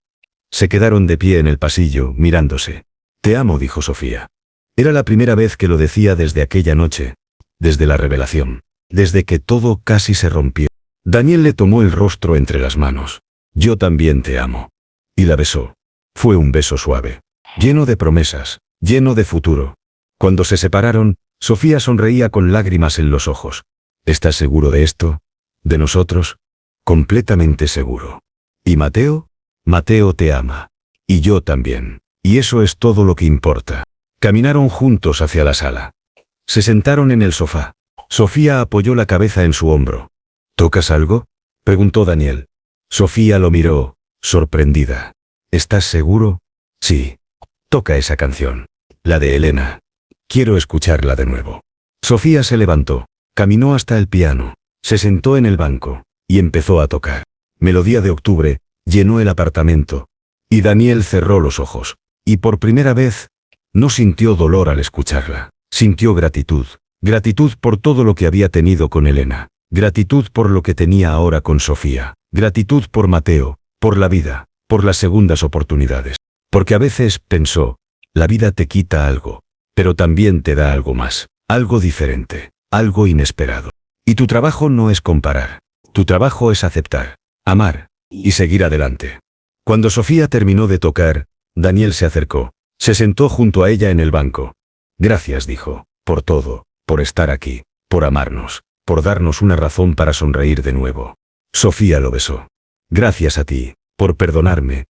Se quedaron de pie en el pasillo, mirándose. Te amo, dijo Sofía. Era la primera vez que lo decía desde aquella noche, desde la revelación, desde que todo casi se rompió. Daniel le tomó el rostro entre las manos. Yo también te amo. Y la besó. Fue un beso suave, lleno de promesas, lleno de futuro. Cuando se separaron, Sofía sonreía con lágrimas en los ojos. ¿Estás seguro de esto? ¿De nosotros? Completamente seguro. ¿Y Mateo? Mateo te ama. Y yo también. Y eso es todo lo que importa. Caminaron juntos hacia la sala. Se sentaron en el sofá. Sofía apoyó la cabeza en su hombro. ¿Tocas algo?, preguntó Daniel. Sofía lo miró, sorprendida. ¿Estás seguro? Sí. Toca esa canción. La de Elena. Quiero escucharla de nuevo. Sofía se levantó, caminó hasta el piano, se sentó en el banco, y empezó a tocar. Melodía de octubre, llenó el apartamento. Y Daniel cerró los ojos. Y por primera vez, no sintió dolor al escucharla. Sintió gratitud. Gratitud por todo lo que había tenido con Elena. Gratitud por lo que tenía ahora con Sofía. Gratitud por Mateo, por la vida, por las segundas oportunidades. Porque a veces, pensó, la vida te quita algo, pero también te da algo más, algo diferente, algo inesperado. Y tu trabajo no es comparar. Tu trabajo es aceptar, amar y seguir adelante. Cuando Sofía terminó de tocar, Daniel se acercó, se sentó junto a ella en el banco. Gracias, dijo, por todo, por estar aquí, por amarnos, por darnos una razón para sonreír de nuevo. Sofía lo besó. Gracias a ti, por perdonarme,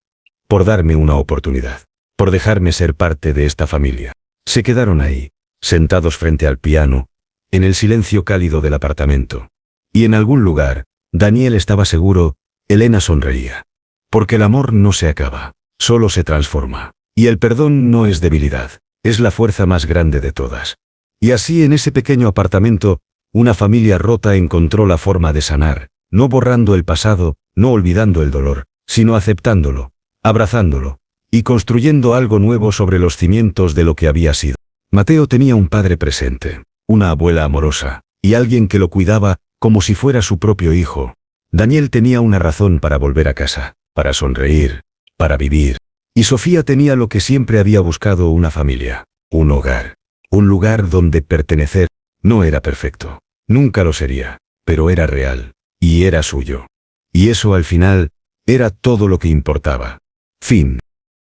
por darme una oportunidad, por dejarme ser parte de esta familia. Se quedaron ahí, sentados frente al piano, en el silencio cálido del apartamento. Y en algún lugar, Daniel estaba seguro, Elena sonreía. Porque el amor no se acaba, solo se transforma. Y el perdón no es debilidad, es la fuerza más grande de todas. Y así en ese pequeño apartamento, una familia rota encontró la forma de sanar, no borrando el pasado, no olvidando el dolor, sino aceptándolo, abrazándolo, y construyendo algo nuevo sobre los cimientos de lo que había sido. Mateo tenía un padre presente, una abuela amorosa, y alguien que lo cuidaba, como si fuera su propio hijo. Daniel tenía una razón para volver a casa, para sonreír, para vivir. Y Sofía tenía lo que siempre había buscado: una familia, un hogar, un lugar donde pertenecer. No era perfecto, nunca lo sería, pero era real, y era suyo. Y eso al final, era todo lo que importaba. Fin.